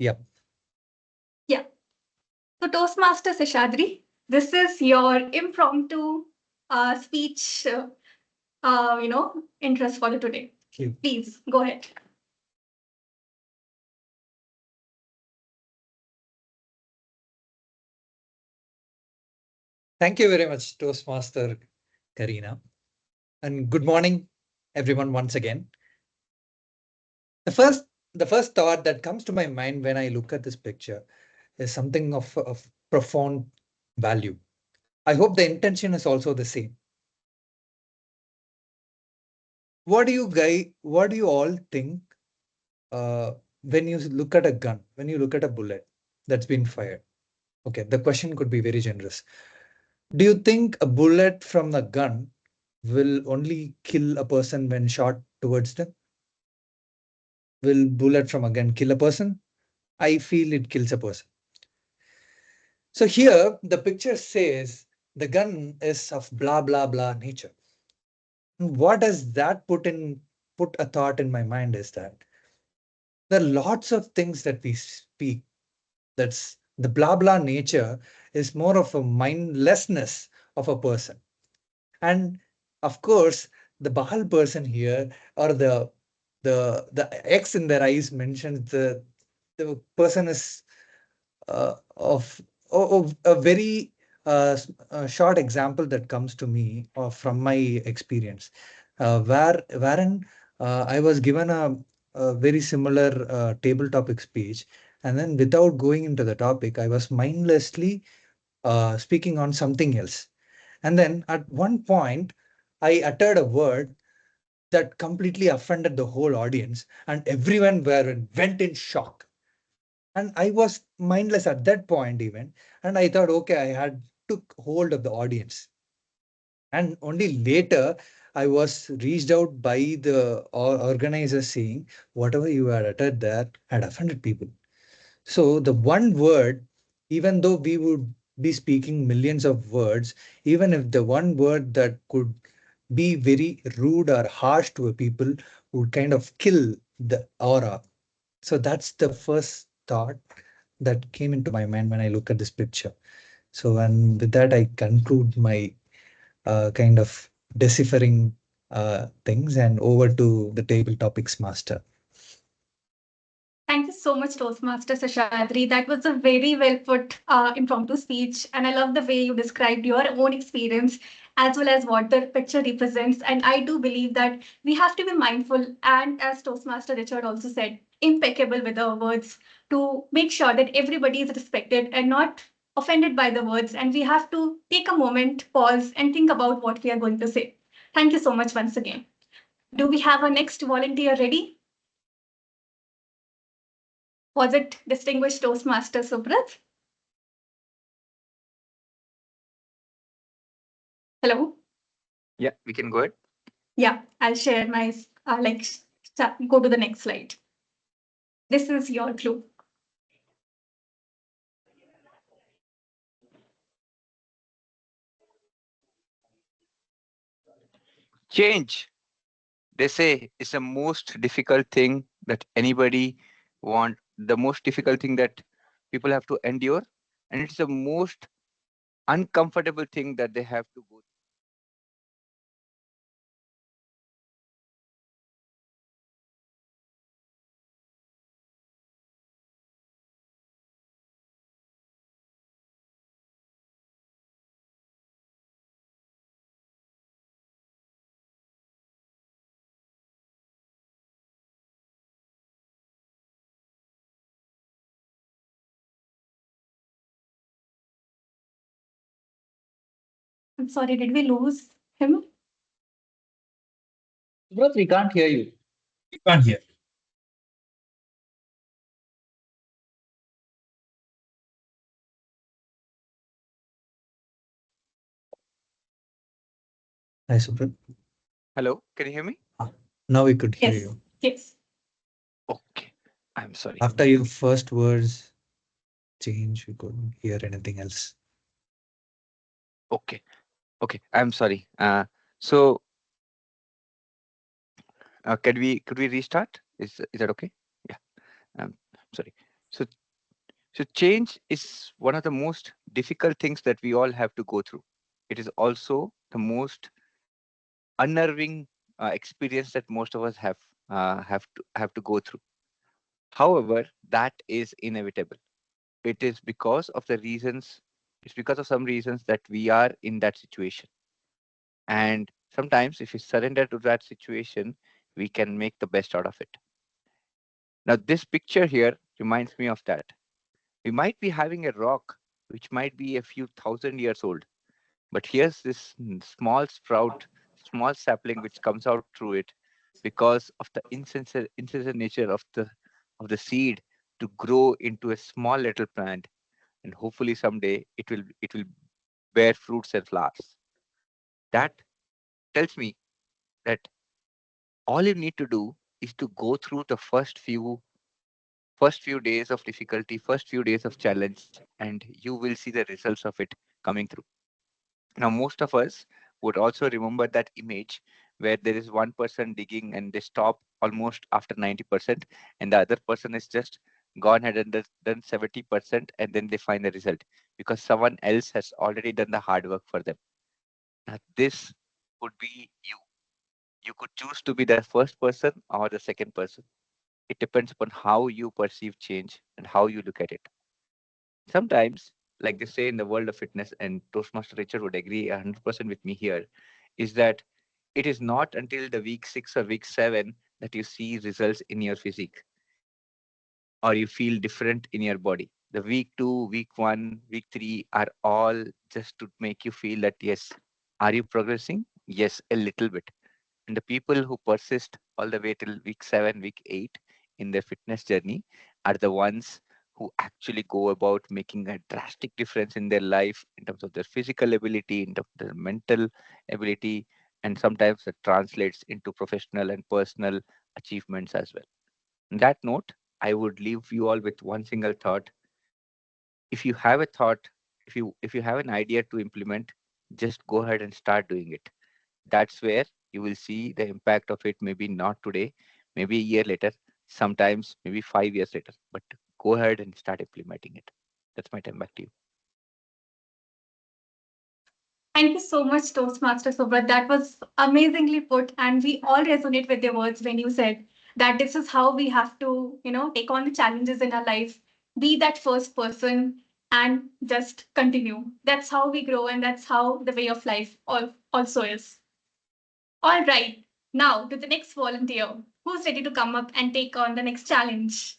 Yep. Yeah. So Toastmaster Seshadri, this is your impromptu speech, interest for the today. Please go ahead. Thank you very much, Toastmaster Karina. And good morning, everyone, once again. The first thought that comes to my mind when I look at this picture is something of profound value. I hope the intention is also the same. What do you all think when you look at a gun, when you look at a bullet that's been fired? Okay, the question could be very generous. Do you think a bullet from the gun will only kill a person when shot towards them? will bullet from a gun kill a person? I feel it kills a person. So here the picture says the gun is of blah blah blah nature. What does that put a thought in my mind is that there are lots of things that we speak. That's the blah blah nature is more of a mindlessness of a person. And of course, the Bahal person here or the X in their eyes mentions the person is of a very short example that comes to me from my experience, wherein I was given a very similar table topic speech, and then without going into the topic, I was mindlessly speaking on something else. And then at one point, I uttered a word that completely offended the whole audience, and everyone went in shock. And I was mindless at that point even, and I thought, okay, I had took hold of the audience. And only later I was reached out by the organizers saying, whatever you had uttered there had offended people. So the one word, even though we would be speaking millions of words, even if the one word that could be very rude or harsh to a people would kind of kill the aura. So that's the first thought that came into my mind when I look at this picture. So, and with that, I conclude my kind of deciphering things and over to the table topics master. Thank you so much, Toastmaster Sashadri. That was a very well put impromptu speech. And I love the way you described your own experience as well as what the picture represents. And I do believe that we have to be mindful and, as Toastmaster Richard also said, impeccable with our words to make sure that everybody is respected and not offended by the words. And we have to take a moment, pause, and think about what we are going to say. Thank you so much once again. Do we have our next volunteer ready? Was it distinguished Toastmaster Subrat? Hello? Yeah, we can go ahead. Yeah, I'll share my, go to the next slide. This is your clue. Change, they say, is the most difficult thing that anybody want, the most difficult thing that people have to endure, and it's the most uncomfortable thing that they have to go. I'm sorry, did we lose him? Subrat, we can't hear you. You can't hear. Hi, Subrat. Hello, can you hear me? Now we could hear Yes, you. yes. Okay, I'm sorry. After your first words change, we couldn't hear anything else. Okay, okay, I'm sorry. So could we restart? Is that okay? Yeah. Sorry. So so change is one of the most difficult things that we all have to go through. It is also the most unnerving experience that most of us have to go through. However, that is inevitable. It is because of the reasons. It's because of some reasons that we are in that situation. And sometimes, if we surrender to that situation, we can make the best out of it. Now, this picture here reminds me of that. We might be having a rock which might be a few thousand years old, but here's this small sprout, small sapling which comes out through it because of the insensate nature of the seed to grow into a small little plant, and hopefully someday it will bear fruits and flowers. That tells me that all you need to do is to go through the first few days of difficulty, first few days of challenge, and you will see the results of it coming through. Now, most of us would also remember that image where there is one person digging and they stop almost after 90%, and the other person is just gone ahead and done 70%, and then they find the result because someone else has already done the hard work for them. Now, this could be you. You could choose to be the first person or the second person. It depends upon how you perceive change and how you look at it. Sometimes, like they say in the world of fitness, and Toastmaster Richard would agree 100% with me here, is that it is not until the week 6 or week 7 that you see results in your physique or you feel different in your body. The week 2, week 1, week 3 are all just to make you feel that, yes, are you progressing? Yes, a little bit. And the people who persist all the way till week 7, week 8 in their fitness journey are the ones who actually go about making a drastic difference in their life in terms of their physical ability, in terms of their mental ability, and sometimes it translates into professional and personal achievements as well. On that note, I would leave you all with one single thought. If you have a thought, if you have an idea to implement, just go ahead and start doing it. That's where you will see the impact of it, maybe not today, maybe a year later, sometimes maybe 5 years later, but go ahead and start implementing it. That's my time. Back to you. Thank you so much, Toastmaster Subrat. That was amazingly put, and we all resonate with your words when you said that this is how we have to, take on the challenges in our life, be that first person, and just continue. That's how we grow, and that's how the way of life also is. All right, now to the next volunteer. Who's ready to come up and take on the next challenge?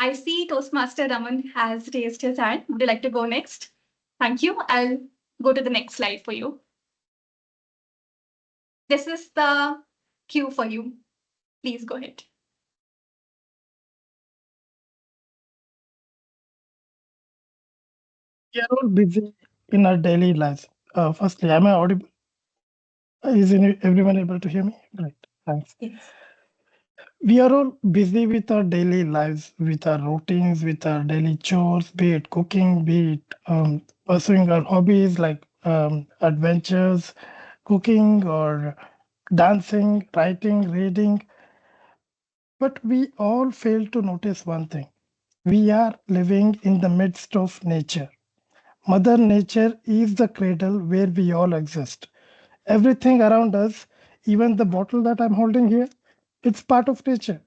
I see Toastmaster Raman has raised his hand. Would you like to go next? Thank you. I'll go to the next slide for you. This is the cue for you. Please go ahead. We are all busy in our daily lives. Firstly, am I audible? Everyone able to hear me? Great, thanks. Yes. We are all busy with our daily lives, with our routines, with our daily chores, be it cooking, be it pursuing our hobbies like adventures, cooking or dancing, writing, reading. But we all fail to notice one thing. We are living in the midst of nature. Mother Nature is the cradle where we all exist. Everything around us, even the bottle that I'm holding here, it's part of nature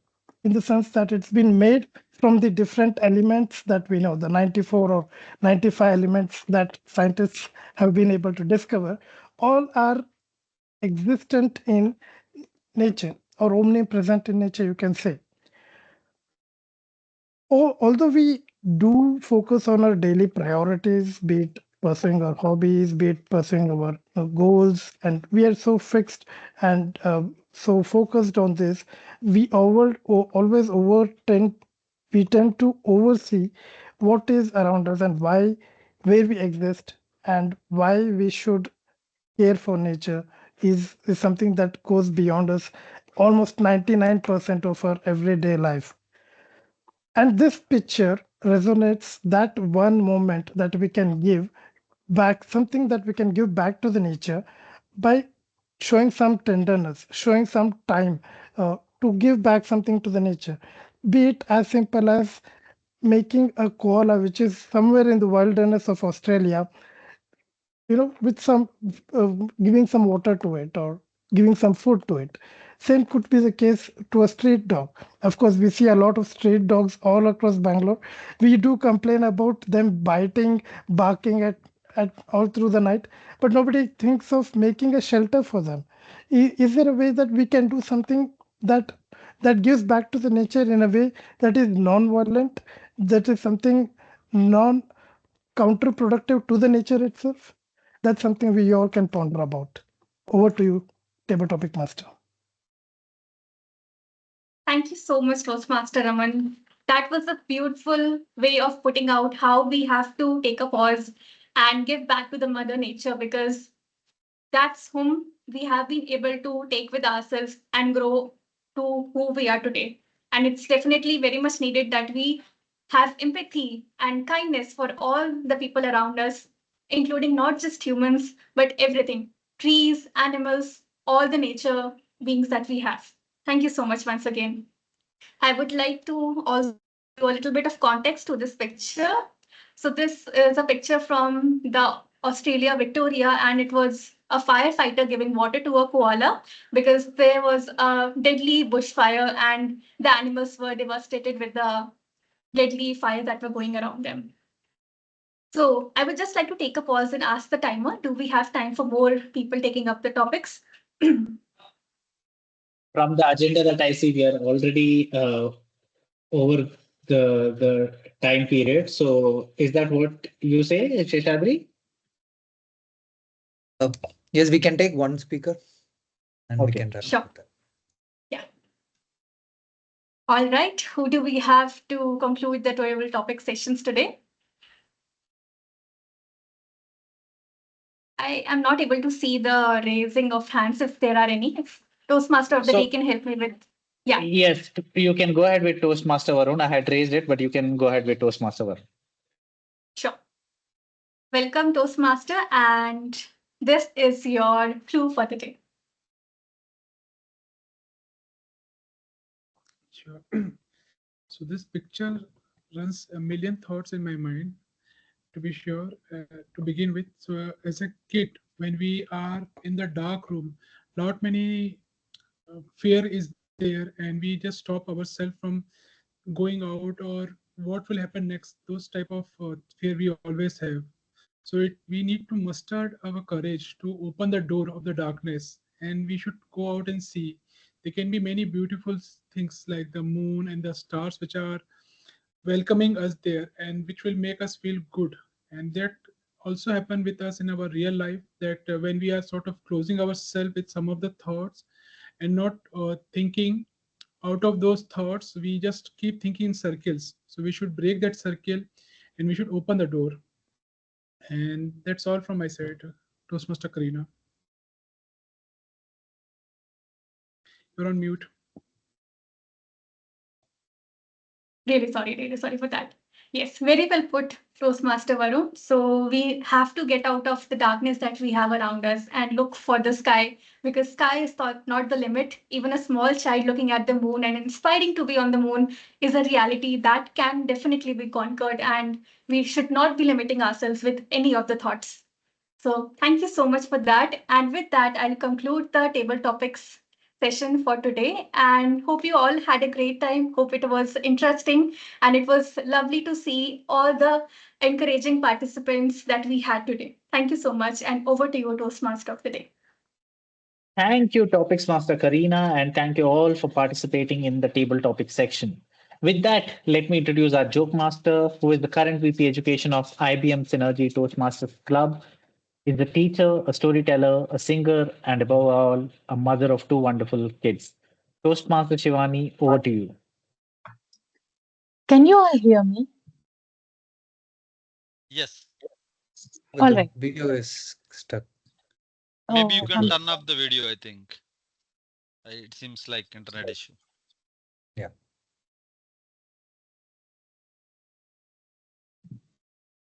in the sense that it's been made from the different elements that we know, the 94 or 95 elements that scientists have been able to discover, all are existent in nature or omnipresent in nature, you can say. Although we do focus on our daily priorities, be it pursuing our hobbies, be it pursuing our goals, and we are so fixed and so focused on this, always we tend to oversee what is around us and where we exist, and why we should care for nature is something that goes beyond us almost 99% of our everyday life. And this picture resonates that one moment that we can give back, something that we can give back to the nature by showing some tenderness, showing some time to give back something to the nature. Be it as simple as making a koala, which is somewhere in the wilderness of Australia, with some giving some water to it or giving some food to it. Same could be the case to a street dog. Of course, we see a lot of street dogs all across Bangalore. We do complain about them biting, barking at all through the night, but nobody thinks of making a shelter for them. Is there a way that we can do something that gives back to the nature in a way that is non-violent, that is something non counterproductive to the nature itself? That's something we all can ponder about. Over to you, table topic master. Thank you so much, Toastmaster Raman. That was a beautiful way of putting out how we have to take a pause and give back to the Mother Nature, because that's whom we have been able to take with ourselves and grow to who we are today. And it's definitely very much needed that we have empathy and kindness for all the people around us, including not just humans, but everything trees, animals, all the nature beings that we have. Thank you so much once again. I would like to also give you a little bit of context to this picture. So this is a picture from the Australia Victoria, and it was a firefighter giving water to a koala because there was a deadly bushfire and the animals were devastated with the deadly fires that were going around them. So I would just like to take a pause and ask the timer, do we have time for more people taking up the topics? From the agenda that I see, we are already over the time period. So is that what you say, Sheshadri? Uh, yes, we can take one speaker and we Okay. can wrap Sure. up that. Yeah. All right. Who do we have to conclude the 12 topic sessions today? I am not able to see the raising of hands if there are any. If Toastmaster of the So day can help me with. Yeah, yes, you can go ahead with Toastmaster Varun. I had raised it, but you can go ahead with Toastmaster Varun. sure. Welcome, Toastmaster, and this is your clue for the day. Sure. So this picture runs a million thoughts in my mind, to be sure, to begin with. So as a kid, when we are in the dark room, lot many fear is there, and we just stop ourselves from going out or what will happen next. Those type of fear we always have. So we need to muster our courage to open the door of the darkness, and we should go out and see. There can be many beautiful things like the moon and the stars, which are welcoming us there and which will make us feel good. And that also happen with us in our real life, that when we are sort of closing ourselves with some of the thoughts and not thinking out of those thoughts, we just keep thinking in circles. So we should break that circle and we should open the door. And that's all from my side, Toastmaster Karina. You're on mute. Really sorry for that. Yes, very well put, Toastmaster Varun. So we have to get out of the darkness that we have around us and look for the sky because sky is not the limit. Even a small child looking at the moon and inspiring to be on the moon is a reality that can definitely be conquered, and we should not be limiting ourselves with any of the thoughts. So thank you so much for that. And with that, I'll conclude the table topics session for today and hope you all had a great time. Hope it was interesting and it was lovely to see all the encouraging participants that we had today. Thank you so much and over to you, Toastmaster of the day. Thank you, Topics Master Karina, and thank you all for participating in the table topic section. With that, let me introduce our joke master, who is the current VP Education of IBM Synergy Toastmasters Club. Is a teacher, a storyteller, a singer, and above all, a mother of two wonderful kids. Toastmaster Shivani, over to you. Can you all hear me? Yes. But All the right. video is stuck. Maybe you Oh, can turn off the video, I think. It seems like internet issue. Yeah.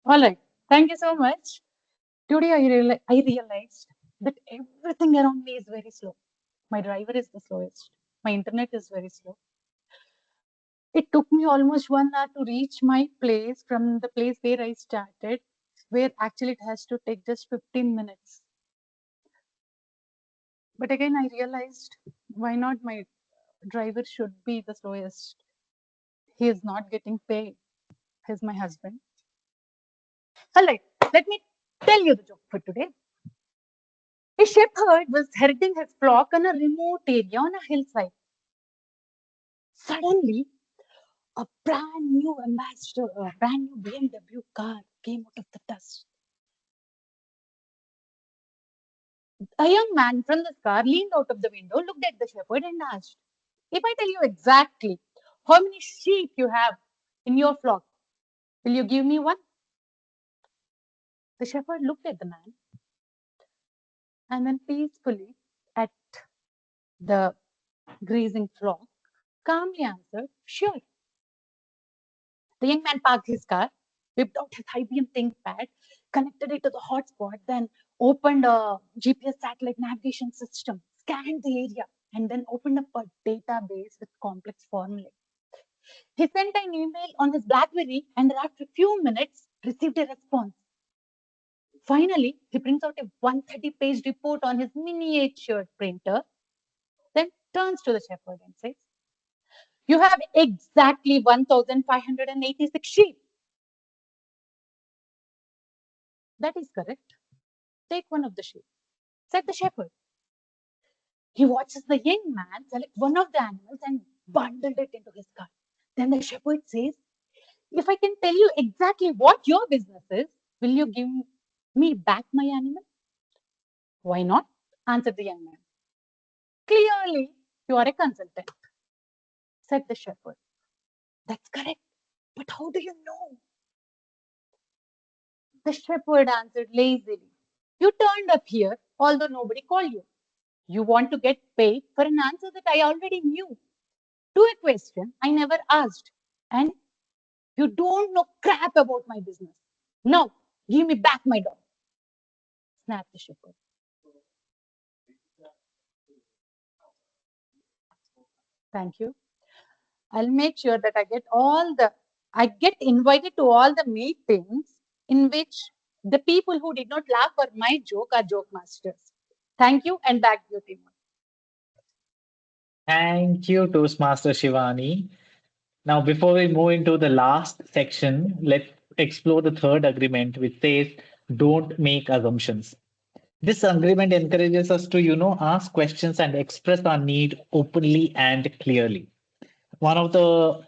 all right. Thank you so much. Today I realized that everything around me is very slow. My driver is the slowest. My internet is very slow. It took me almost 1 hour to reach my place from the place where I started, where actually it has to take just 15 minutes. But again, I realized why not my driver should be the slowest. He is not getting paid. He's my husband. All right, let me tell you the joke for today. A shepherd was herding his flock on a remote area on a hillside. Suddenly, a brand new BMW car came out of the dust. A young man from the car leaned out of the window, looked at the shepherd, and asked, if I tell you exactly how many sheep you have in your flock, will you give me one? The shepherd looked at the man and then peacefully at the grazing flock, calmly answered, "Sure." The young man parked his car, whipped out his IBM ThinkPad, connected it to the hotspot, then opened a GPS satellite navigation system, scanned the area, and then opened up a database with complex formulae. He sent an email on his BlackBerry and after a few minutes received a response. Finally, he prints out a 130-page report on his miniature printer, then turns to the shepherd and says, "You have exactly 1,586 sheep." "That is correct. Take one of the sheep," said the shepherd. He watches the young man select one of the animals and bundled it into his cart. Then the shepherd says, "If I can tell you exactly what your business is, will you give me back my animal?" "Why not?" answered the young man. "Clearly, you are a consultant," said the shepherd. "That's correct. But how do you know?" The shepherd answered lazily. "You turned up here, although nobody called you. You want to get paid for an answer that I already knew to a question I never asked. And you don't know crap about my business. Now, give me back my dog," snapped the shepherd. "Thank you. I'll make sure that I get invited to all the meetings in which the people who did not laugh at my joke are joke masters. Thank you, and back to you, Timur." Thank you, Toastmaster Shivani. Now, before we move into the last section, let's explore the third agreement, which says don't make assumptions. This agreement encourages us to, ask questions and express our need openly and clearly. One of the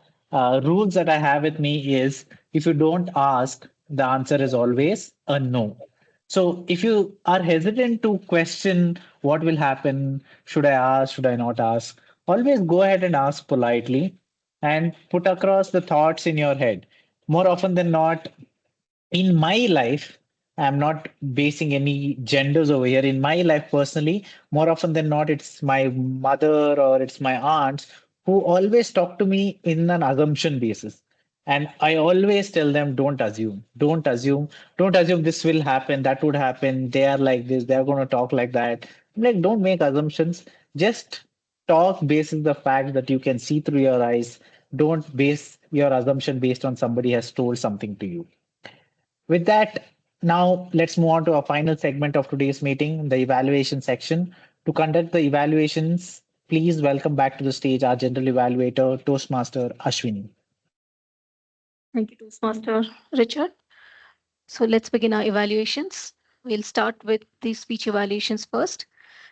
rules that I have with me is if you don't ask, the answer is always a no. So if you are hesitant to question what will happen, should I ask, should I not ask, always go ahead and ask politely and put across the thoughts in your head. More often than not, in my life, I'm not basing any genders over here. In my life personally, more often than not, it's my mother or it's my aunts who always talk to me in an assumption basis. And I always tell them, don't assume this will happen, that would happen. They are like this, they're going to talk like that. I'm like, don't make assumptions. Just talk basis the fact that you can see through your eyes. Don't base your assumption based on somebody has told something to you. With that, now let's move on to our final segment of today's meeting, the evaluation section. To conduct the evaluations, please welcome back to the stage our general evaluator, Toastmaster Ashwini. Thank you, Toastmaster Richard. So let's begin our evaluations. We'll start with the speech evaluations first.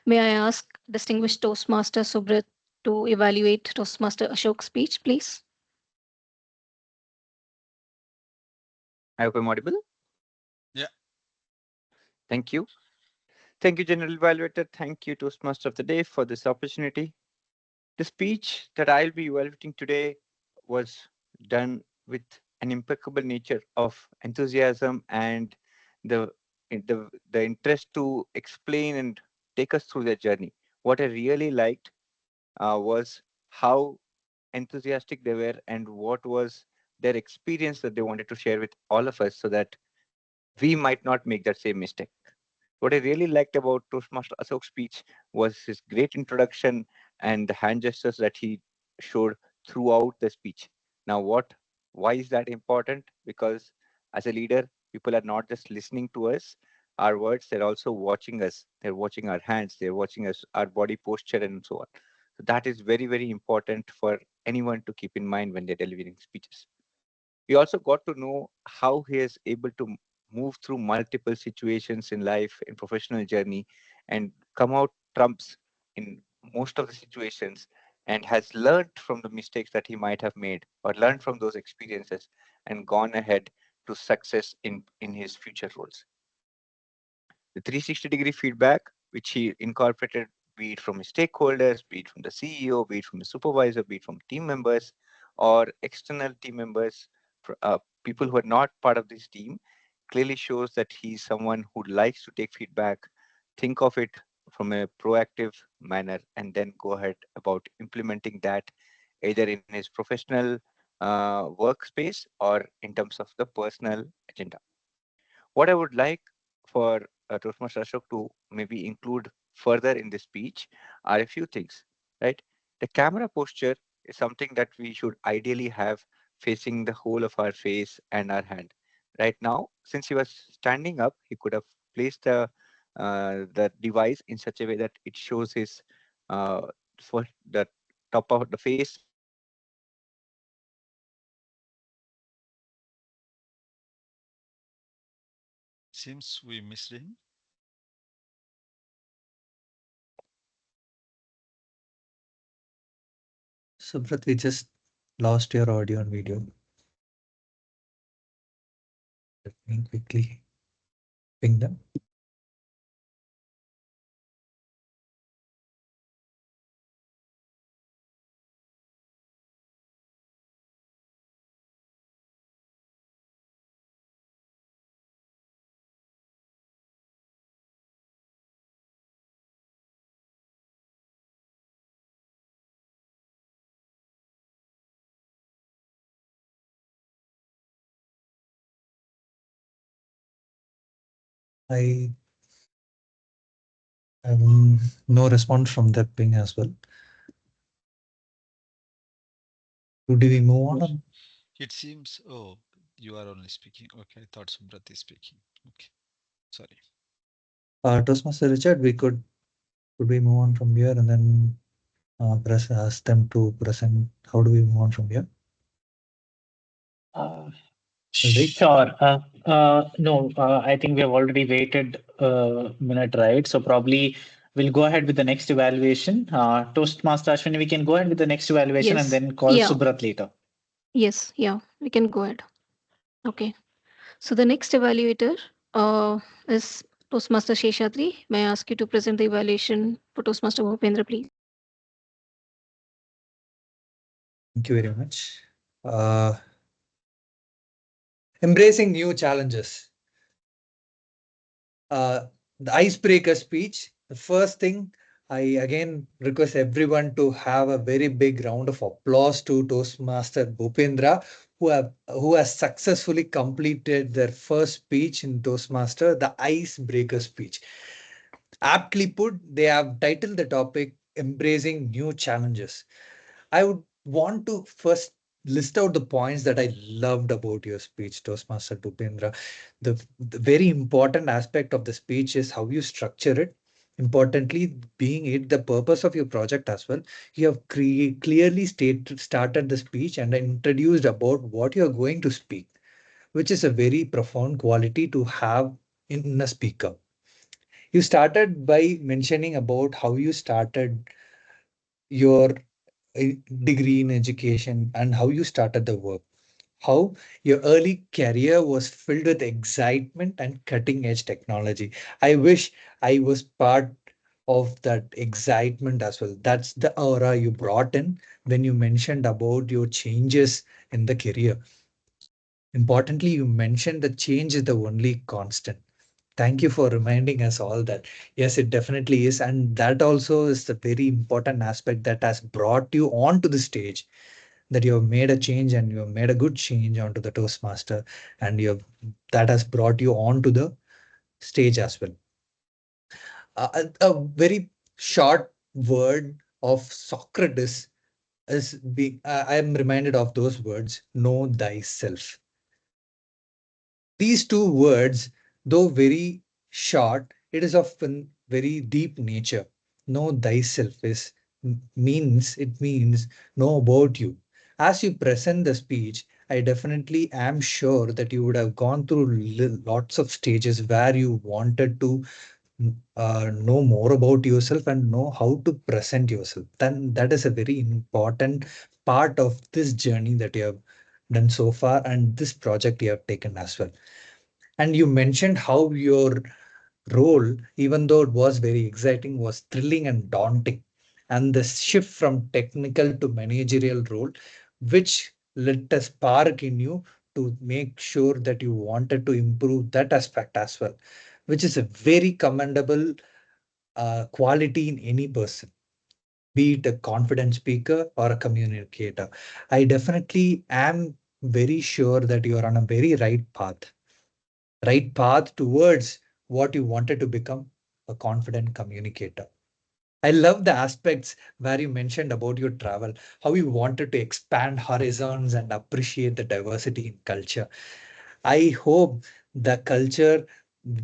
May I ask distinguished Toastmaster Subrat to evaluate Toastmaster Ashok's speech, please? I hope I'm audible. Yeah. Thank you. Thank you, General Evaluator. Thank you, Toastmaster of the Day, for this opportunity. The speech that I'll be evaluating today was done with an impeccable nature of enthusiasm and the the interest to explain and take us through their journey. What I really liked was how enthusiastic they were and what was their experience that they wanted to share with all of us so that we might not make that same mistake. What I really liked about Toastmaster Ashok's speech was his great introduction and the hand gestures that he showed throughout the speech. Now, why is that important? Because as a leader, people are not just listening to us, our words, they're also watching us. They're watching our hands, they're watching us, our body posture, and so on. So that is very, very important for anyone to keep in mind when they're delivering speeches. We also got to know how he is able to move through multiple situations in life, in professional journey, and come out trumps in most of the situations, and has learned from the mistakes that he might have made or learned from those experiences and gone ahead to success in his future roles. The 360-degree feedback, which he incorporated, be it from his stakeholders, be it from the CEO, be it from the supervisor, be it from team members or external team members, people who are not part of this team, clearly shows that he's someone who likes to take feedback, think of it from a proactive manner and then go ahead about implementing that either in his professional workspace or in terms of the personal agenda. What I would like for Toastmaster Ashok to maybe include further in this speech are a few things, right? The camera posture is something that we should ideally have facing the whole of our face and our hand. Right now, since he was standing up, he could have placed the device in such a way that it shows his for the top of the face and the hand portion. But since he was standing up, Seems we missed him. Subrat, we just lost your audio and video. Let me quickly ping them. I have no response from that ping as well. Do we move on? It seems, oh, you are only speaking. Okay, I thought Subrat is speaking. Okay, sorry. Toastmaster Richard, could we move on from here and then ask them to present? How do we move on from here? Right? Sure. No, I think we have already waited a minute, right? So probably we'll go ahead with the next evaluation. Toastmaster Ashwini, we can go ahead with the next evaluation and Yes. then call Yeah. Subrat later. Yes. Yeah. We can go ahead. Okay. So the next evaluator is Toastmaster Sheshadri. May I ask you to present the evaluation for Toastmaster Bhupendra, please? Thank you very much. Embracing new challenges. The icebreaker speech. The first thing, I again request everyone to have a very big round of applause to Toastmaster Bhupendra, who has successfully completed their first speech in Toastmaster, the icebreaker speech. Aptly put, they have titled the topic Embracing New Challenges. I would want to first list out the points that I loved about your speech, Toastmaster Bhupendra. The very important aspect of the speech is how you structure it. Importantly, being it the purpose of your project as well, you have clearly started the speech and introduced about what you're going to speak, which is a very profound quality to have in a speaker. You started by mentioning about how you started your degree in education and how you started the work. How your early career was filled with excitement and cutting edge technology. I wish I was part of that excitement as well. That's the aura you brought in when you mentioned about your changes in the career. Importantly, you mentioned that change is the only constant. Thank you for reminding us all that. Yes, it definitely is. And that also is the very important aspect that has brought you onto the stage, that you have made a change and you have made a good change onto the Toastmaster, and you have that has brought you onto the stage as well. A very short word of Socrates is being, I am reminded of those words, know thyself. These two words, though very short, it is of very deep nature. Know thyself means know about you. As you present the speech, I definitely am sure that you would have gone through lots of stages where you wanted to know more about yourself and know how to present yourself. Then that is a very important part of this journey that you have done so far and this project you have taken as well. And you mentioned how your role, even though it was very exciting, was thrilling and daunting. And the shift from technical to managerial role, which lit a spark in you to make sure that you wanted to improve that aspect as well, which is a very commendable quality in any person, be it a confident speaker or a communicator. I definitely am very sure that you are on a very right path towards what you wanted to become, a confident communicator. I love the aspects where you mentioned about your travel, how you wanted to expand horizons and appreciate the diversity in culture. I hope the culture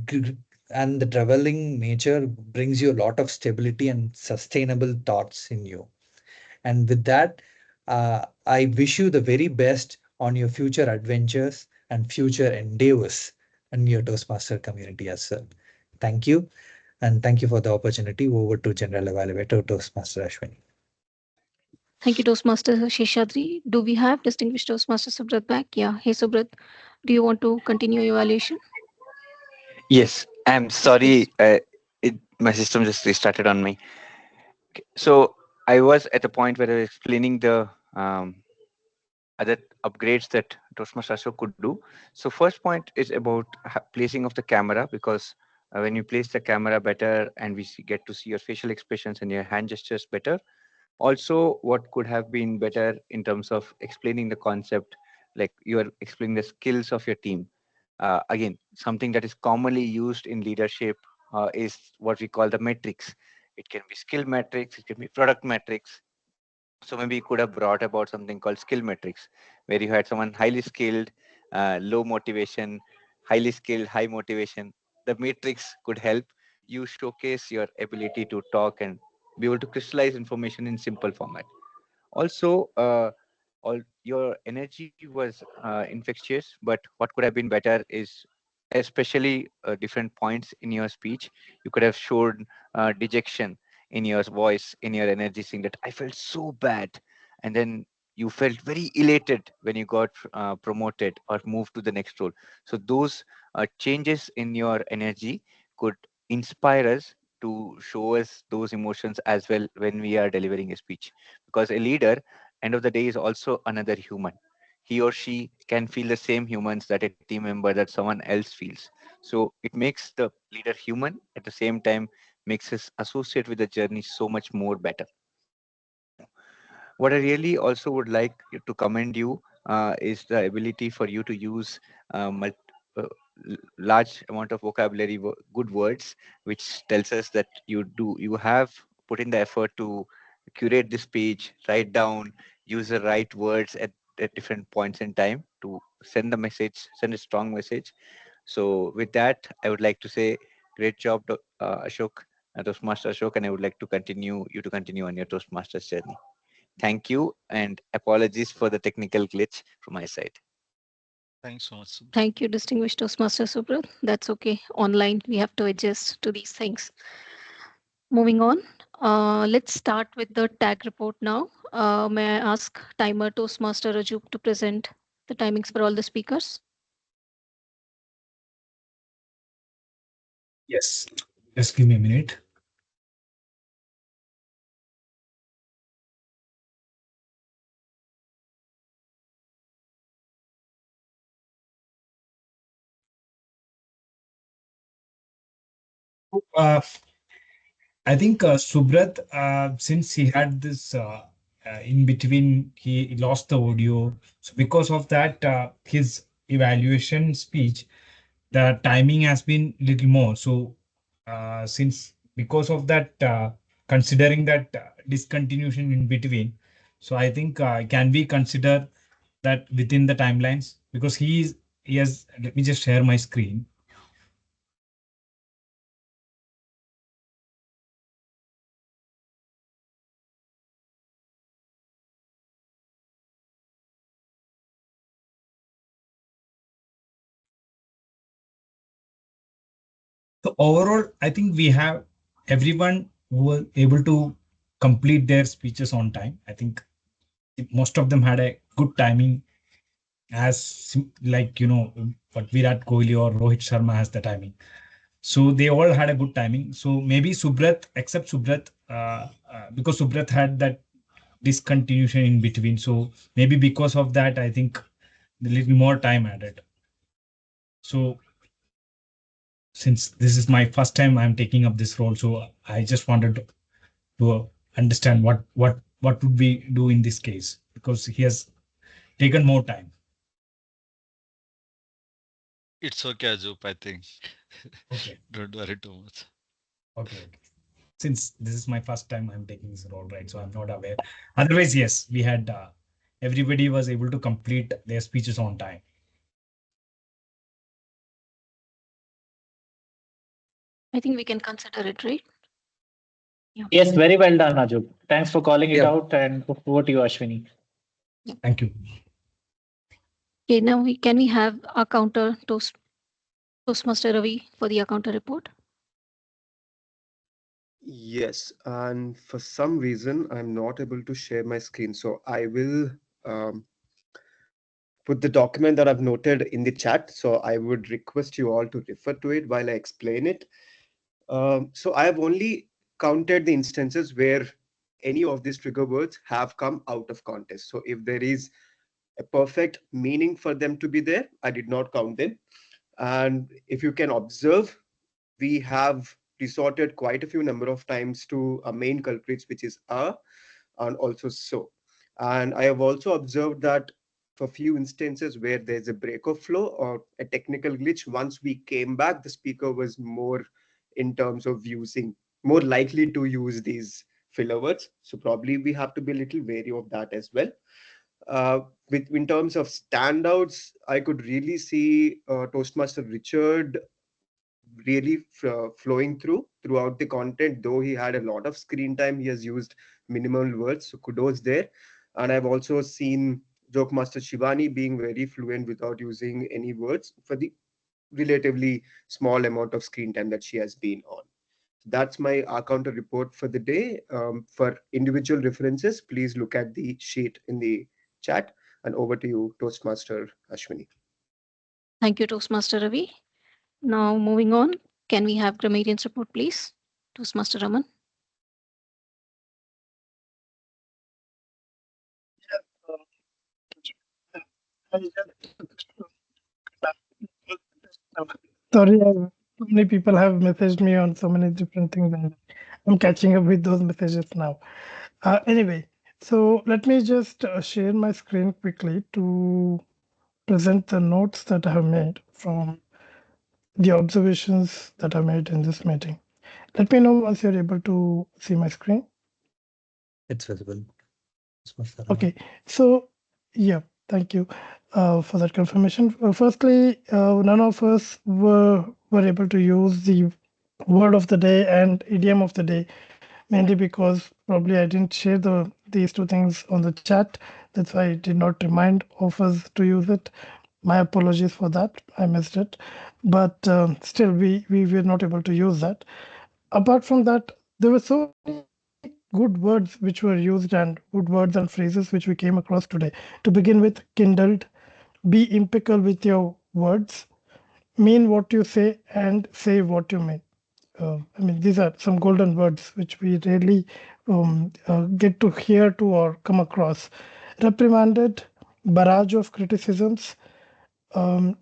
g- and the traveling nature brings you a lot of stability and sustainable thoughts in you. And with that, I wish you the very best on your future adventures and future endeavors in your Toastmaster community as well. Thank you. And thank you for the opportunity. Over to General Evaluator Toastmaster Ashwini. Thank you, Toastmaster Sheshadri. Do we have distinguished Toastmaster Subrat back? Yeah. Hey, Subrat, do you want to continue your evaluation? Yes, I'm Yes. sorry. My system just restarted on me. So I was at the point where I was explaining the other upgrades that Toastmaster Ashok could do. So first point is about placing of the camera, because when you place the camera better and get to see your facial expressions and your hand gestures better. Also, what could have been better in terms of explaining the concept, like you are explaining the skills of your team. Again, something that is commonly used in leadership is what we call the metrics. It can be skill metrics, it can be product metrics. So maybe you could have brought about something called skill metrics, where you had someone highly skilled, low motivation, highly skilled, high motivation. The matrix could help you showcase your ability to talk and be able to crystallize information in simple format. Also, all your energy was infectious, but what could have been better is, especially different points in your speech, you could have showed dejection in your voice, in your energy, saying that I felt so bad, and then you felt very elated when you got promoted or moved to the next role. So those changes in your energy could inspire us to show us those emotions as well when we are delivering a speech, because a leader, end of the day, is also another human. He or she can feel the same humans that a team member, that someone else feels. So it makes the leader human, at the same time makes his associate with the journey so much more better. What I really also would like to commend you is the ability for you to use uh, large amount of vocabulary, good words, which tells us that you have put in the effort to curate this page, write down, use the right words at different points in time to send the message, send a strong message. So with that, I would like to say, great job, Ashok, Toastmaster Ashok, and I would like to continue you to continue on your Toastmasters journey. Thank you, and apologies for the technical glitch from my side. Thanks so much, Subrat. Thank you, distinguished Toastmaster Subrat. That's okay. Online, we have to adjust to these things. Moving on, let's start with the tag report now. May I ask timer Toastmaster Raju to present the timings for all the speakers? Yes. Just give me a minute. Uh, I think Subrat, since he had this in between, he lost the audio. So because of that, his evaluation speech, the timing has been little more. So since because of that, considering that discontinuation in between, so I think can we consider that within the timelines? Because he has. Let me just share my screen. So overall, I think we have everyone who were able to complete their speeches on time. I think most of them had a good timing, as like what Virat Kohli or Rohit Sharma has the timing. So they all had a good timing. So maybe Subrat, except Subrat, because Subrat had that discontinuation in between. So maybe because of that, I think a little more time added. So since this is my first time I'm taking up this role, so I just wanted to understand what would we do in this case, because he has taken more time. It's okay, Ajup, I think. Okay. Don't worry too much. Okay. Since this is my first time I'm taking this role, right? So I'm not aware. Otherwise, yes, we had everybody was able to complete their speeches on time. I think we can consider it, right? Yeah. Yes, very well done, Ajub. Thanks for calling it Yeah. out, and over to you, Ashwini. Thank you. Okay, now can we have our Toastmaster Ravi for the counter report? Yes, and for some reason, I'm not able to share my screen. So I will um, put the document that I've noted in the chat. So I would request you all to refer to it while I explain it. So I have only counted the instances where any of these trigger words have come out of context. So if there is a perfect meaning for them to be there, I did not count them. And if you can observe, we have resorted quite a few number of times to a main culprits, which is and also so. And I have also observed that for few instances where there's a break of flow or a technical glitch, once we came back, the speaker was more in terms of using, more likely to use these filler words. So probably we have to be a little wary of that as well. With in terms of standouts, I could really see Toastmaster Richard really flowing throughout the content. Though he had a lot of screen time, he has used minimal words, so kudos there. And I've also seen Joke Master Shivani being very fluent without using any words for the relatively small amount of screen time that she has been on. That's my R counter report for the day. For individual references, please look at the sheet in the chat. And over to you, Toastmaster Ashwini. Thank you, Toastmaster Ravi. Now moving on, can we have grammarian's report, please? Toastmaster Raman. Sorry, so many people have messaged me on so many different things, and I'm catching up with those messages now. Anyway, so let me just share my screen quickly to present the notes that I have made from the observations that I made in this meeting. Let me know once you're able to see my screen. It's visible. Okay, so yeah, thank you for that confirmation. Firstly, none of us were able to use the word of the day and idiom of the day, mainly because probably I didn't share these two things on the chat. That's why I did not remind of us to use it. My apologies for that. I missed it, but still, we were not able to use that. Apart from that, there were so many good words which were used and good words and phrases which we came across today. To begin with, kindled, be impeccable with your words, mean what you say, and say what you mean. I mean, these are some golden words which we rarely get to hear to or come across. Reprimanded, barrage of criticisms, um,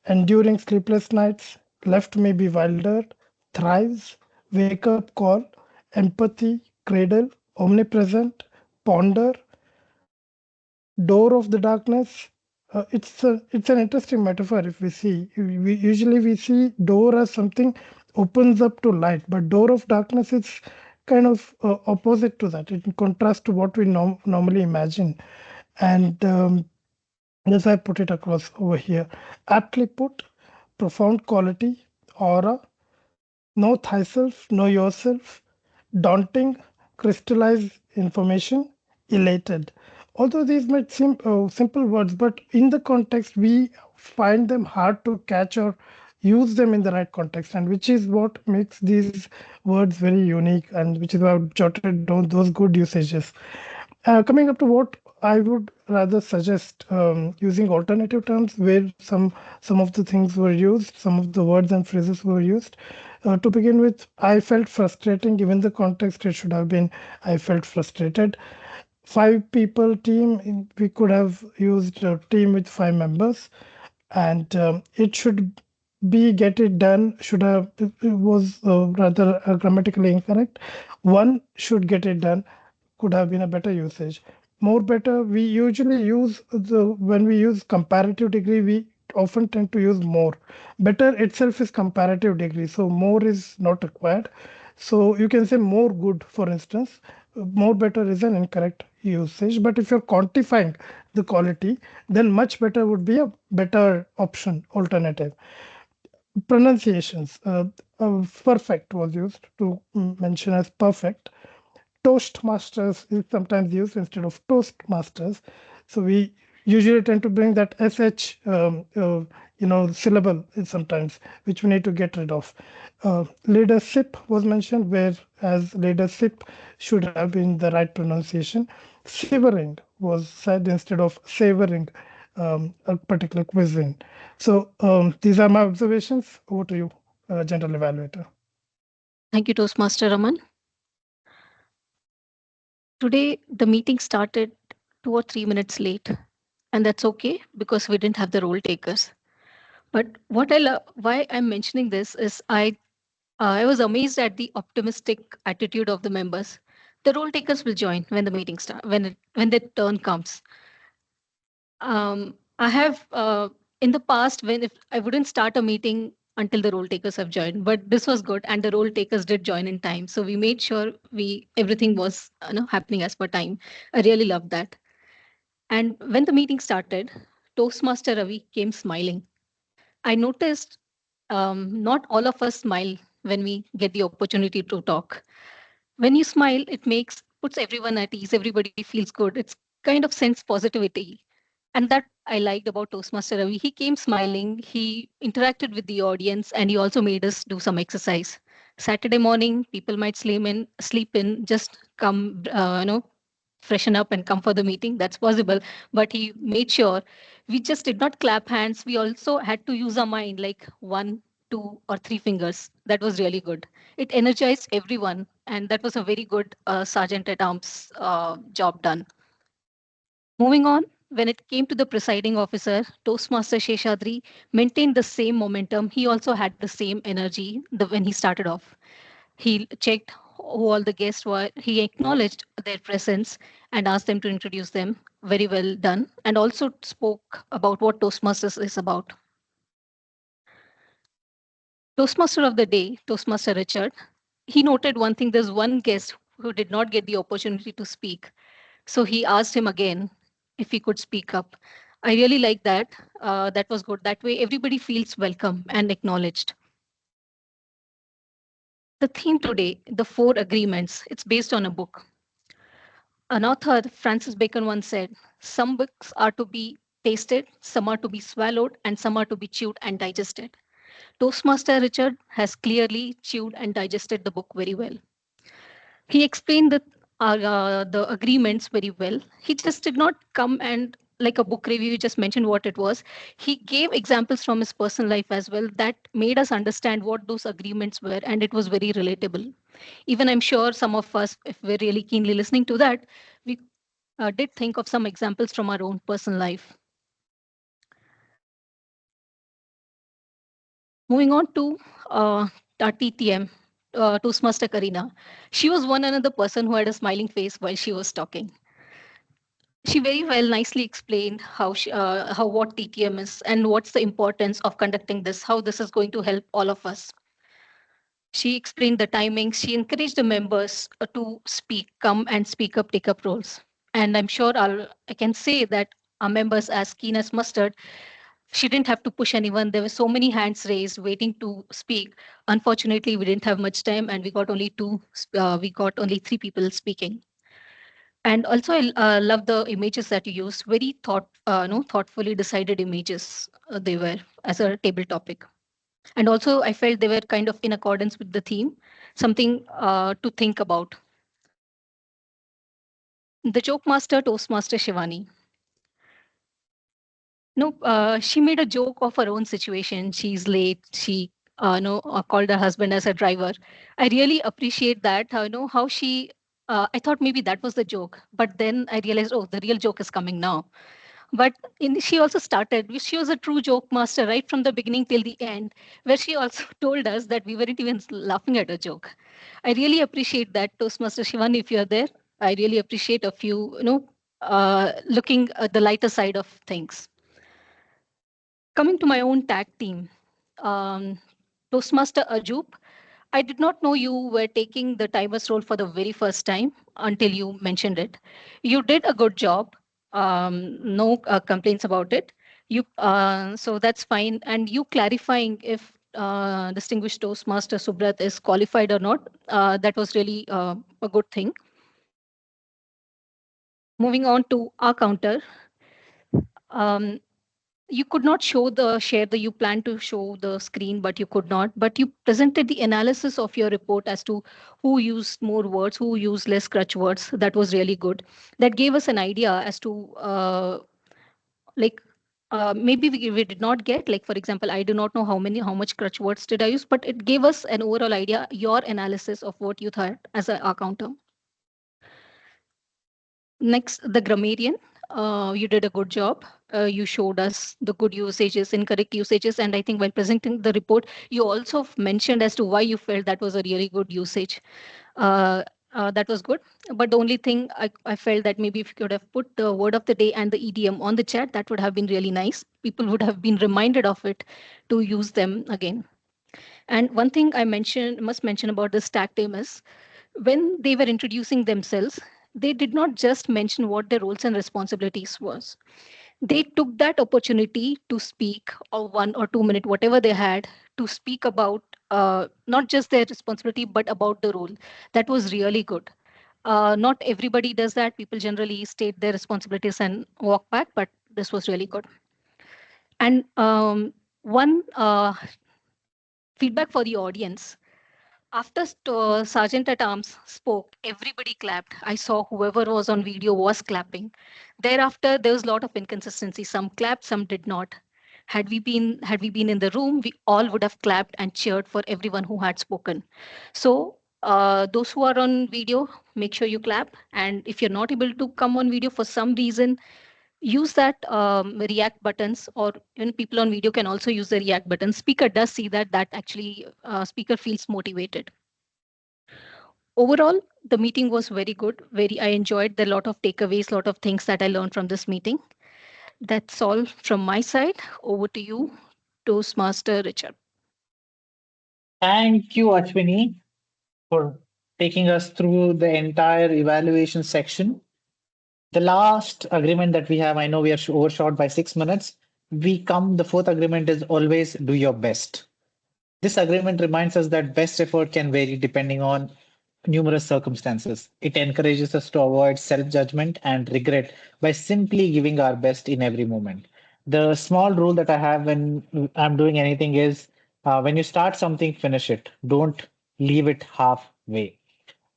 enduring sleepless nights, left may be wilder, thrives, wake up call, empathy, cradle, omnipresent, ponder, door of the darkness. It's an interesting metaphor. If we see, we usually we see door as something opens up to light, but door of darkness is kind of opposite to that. In contrast to what we normally imagine, and that's why I put it across over here. Aptly put, profound quality, aura, know thyself, know yourself, daunting, crystallized information, elated. Although these might seem simple words, but in the context, we find them hard to catch or use them in the right context, and which is what makes these words very unique, and which is why I've jotted down those good usages. Coming up to what I would rather suggest using alternative terms where some of the things were used, some of the words and phrases were used. To begin with, I felt frustrating. Given the context, it should have been I felt frustrated. 5 people team, we could have used a team with 5 members, and it should B, get it done should have it was rather grammatically incorrect. One, should get it done, could have been a better usage. More better, we usually use when we use comparative degree, we often tend to use more. Better itself is comparative degree, so more is not required. So you can say more good, for instance. More better is an incorrect usage, but if you're quantifying the quality, then much better would be a better option, alternative. Pronunciations. Perfect was used to mention as perfect. Toastmasters is sometimes used instead of Toastmasters. So we usually tend to bring that sh syllable is sometimes, which we need to get rid of. Leadership was mentioned, whereas leadership should have been the right pronunciation. Savoring was said instead of savoring a particular cuisine. So these are my observations. Over to you, General Evaluator. Thank you, Toastmaster Raman. Today, the meeting started 2 or 3 minutes late, and that's okay because we didn't have the role takers. But what I love, why I'm mentioning this is I was amazed at the optimistic attitude of the members. The role takers will join when the meeting start when the turn comes. I have in the past when if I wouldn't start a meeting until the role takers have joined, but this was good and the role takers did join in time. So we made sure we everything was happening as per time. I really loved that. And when the meeting started, Toastmaster Ravi came smiling. I noticed not all of us smile when we get the opportunity to talk. When you smile, it makes puts everyone at ease. Everybody feels good. It's kind of sense positivity, and that I liked about Toastmaster Ravi. He came smiling. He interacted with the audience, and he also made us do some exercise. Saturday morning, people might sleep in, just come, freshen up and come for the meeting. That's possible. But he made sure we just did not clap hands. We also had to use our mind, like 1, 2, or 3 fingers. That was really good. It energized everyone, and that was a very good sergeant at arms job done. Moving on, when it came to the presiding officer, Toastmaster Sheshadri maintained the same momentum. He also had the same energy when he started off. He checked who all the guests were. He acknowledged their presence and asked them to introduce them. Very well done. And also spoke about what Toastmasters is about. Toastmaster of the day, Toastmaster Richard, he noted one thing: there's one guest who did not get the opportunity to speak. So he asked him again if he could speak up. I really like that. That was good. That way, everybody feels welcome and acknowledged. The theme today, the 4 agreements, it's based on a book. An author, Francis Bacon, once said, some books are to be tasted, some are to be swallowed, and some are to be chewed and digested. Toastmaster Richard has clearly chewed and digested the book very well. He explained the agreements very well. He just did not come and like a book review, just mentioned what it was. He gave examples from his personal life as well that made us understand what those agreements were, and it was very relatable. Even I'm sure some of us, if we're really keenly listening to that, we did think of some examples from our own personal life. Moving on to our TTM, Toastmaster Karina. She was one another person who had a smiling face while she was talking. She very well nicely explained how what TTM is and what's the importance of conducting this, how this is going to help all of us. She explained the timings. She encouraged the members to speak, come and speak up, take up roles. And I'm sure I can say that our members, as keen as mustard, she didn't have to push anyone. There were so many hands raised waiting to speak. Unfortunately, we didn't have much time, and we got only 3 people speaking. And also, I love the images that you used. Very thoughtfully decided images they were as a table topic. And also, I felt they were kind of in accordance with the theme, something to think about. The joke master, Toastmaster Shivani. No, she made a joke of her own situation. She's late. She called her husband as a driver. I really appreciate that. How she. I thought maybe that was the joke, but then I realized, oh, the real joke is coming now. But she also started, she was a true joke master right from the beginning till the end, where she also told us that we weren't even laughing at a joke. I really appreciate that, Toastmaster Shivan, if you're there. I really appreciate of you, looking at the lighter side of things. Coming to my own tag team, um, Toastmaster Ajoop, I did not know you were taking the timer's role for the very first time until you mentioned it. You did a good job. No complaints about it. So that's fine. And you clarifying if distinguished Toastmaster Subrat is qualified or not, that was really a good thing. Moving on to our counter. Um, you could not share the you plan to show the screen, but you could not, but you presented the analysis of your report as to who used more words, who used less crutch words. That was really good. That gave us an idea as to like maybe we did not get, like for example, I do not know how much crutch words did I use, but it gave us an overall idea, your analysis of what you thought as a counter. Next, the grammarian. You did a good job. You showed us the good usages, incorrect usages, and I think while presenting the report, you also mentioned as to why you felt that was a really good usage. That was good. But the only thing I felt that maybe if you could have put the word of the day and the idiom on the chat, that would have been really nice. People would have been reminded of it to use them again. And one thing I must mention about this tag team is when they were introducing themselves, they did not just mention what their roles and responsibilities was. They took that opportunity to speak, or 1 or 2 minutes, whatever they had, to speak about not just their responsibility, but about the role. That was really good. Not everybody does that. People generally state their responsibilities and walk back, but this was really good. And one feedback for the audience. After Sergeant at Arms spoke, everybody clapped. I saw whoever was on video was clapping. Thereafter, there was a lot of inconsistency. Some clapped, some did not. Had we been in the room, we all would have clapped and cheered for everyone who had spoken. So those who are on video, make sure you clap. And if you're not able to come on video for some reason, use that react buttons, or people on video can also use the react button. Speaker does see that actually speaker feels motivated. Overall, the meeting was very good. I enjoyed the lot of takeaways, lot of things that I learned from this meeting. That's all from my side. Over to you, Toastmaster Richard. Thank you, Ashwini, for taking us through the entire evaluation section. The last agreement that we have, I know we are overshot by 6 minutes. The fourth agreement is always do your best. This agreement reminds us that best effort can vary depending on numerous circumstances. It encourages us to avoid self judgment and regret by simply giving our best in every moment. The small rule that I have when I'm doing anything is when you start something, finish it. Don't leave it halfway.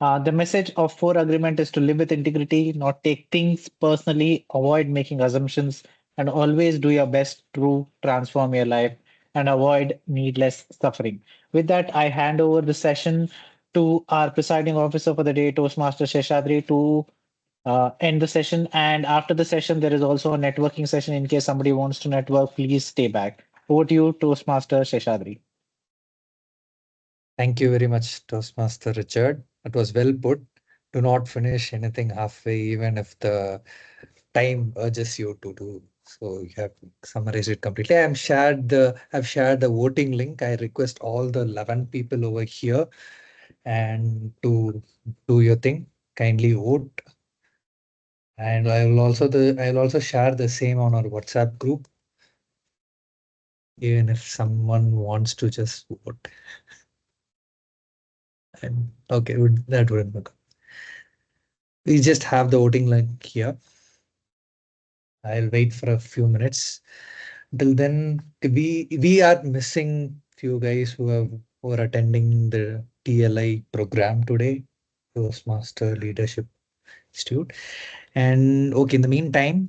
The message of four agreement is to live with integrity, not take things personally, avoid making assumptions, and always do your best to transform your life and avoid needless suffering. With that, I hand over the session to our presiding officer for the day, Toastmaster Sheshadri, to end the session. And after the session, there is also a networking session. In case somebody wants to network, please stay back. Over to you, Toastmaster Sheshadri. Thank you very much, Toastmaster Richard. It was well put. Do not finish anything halfway, even if the time urges you to do. So you have summarized it completely. I've shared the voting link. I request all the 11 people over here and to do your thing. Kindly vote. And I'll also share the same on our WhatsApp group. Even if someone wants to just vote. And okay, that wouldn't work. We just have the voting link here. I'll wait for a few minutes. Till then, we are missing few guys who are attending the TLI program today, Toastmaster Leadership Institute. And okay, in the meantime,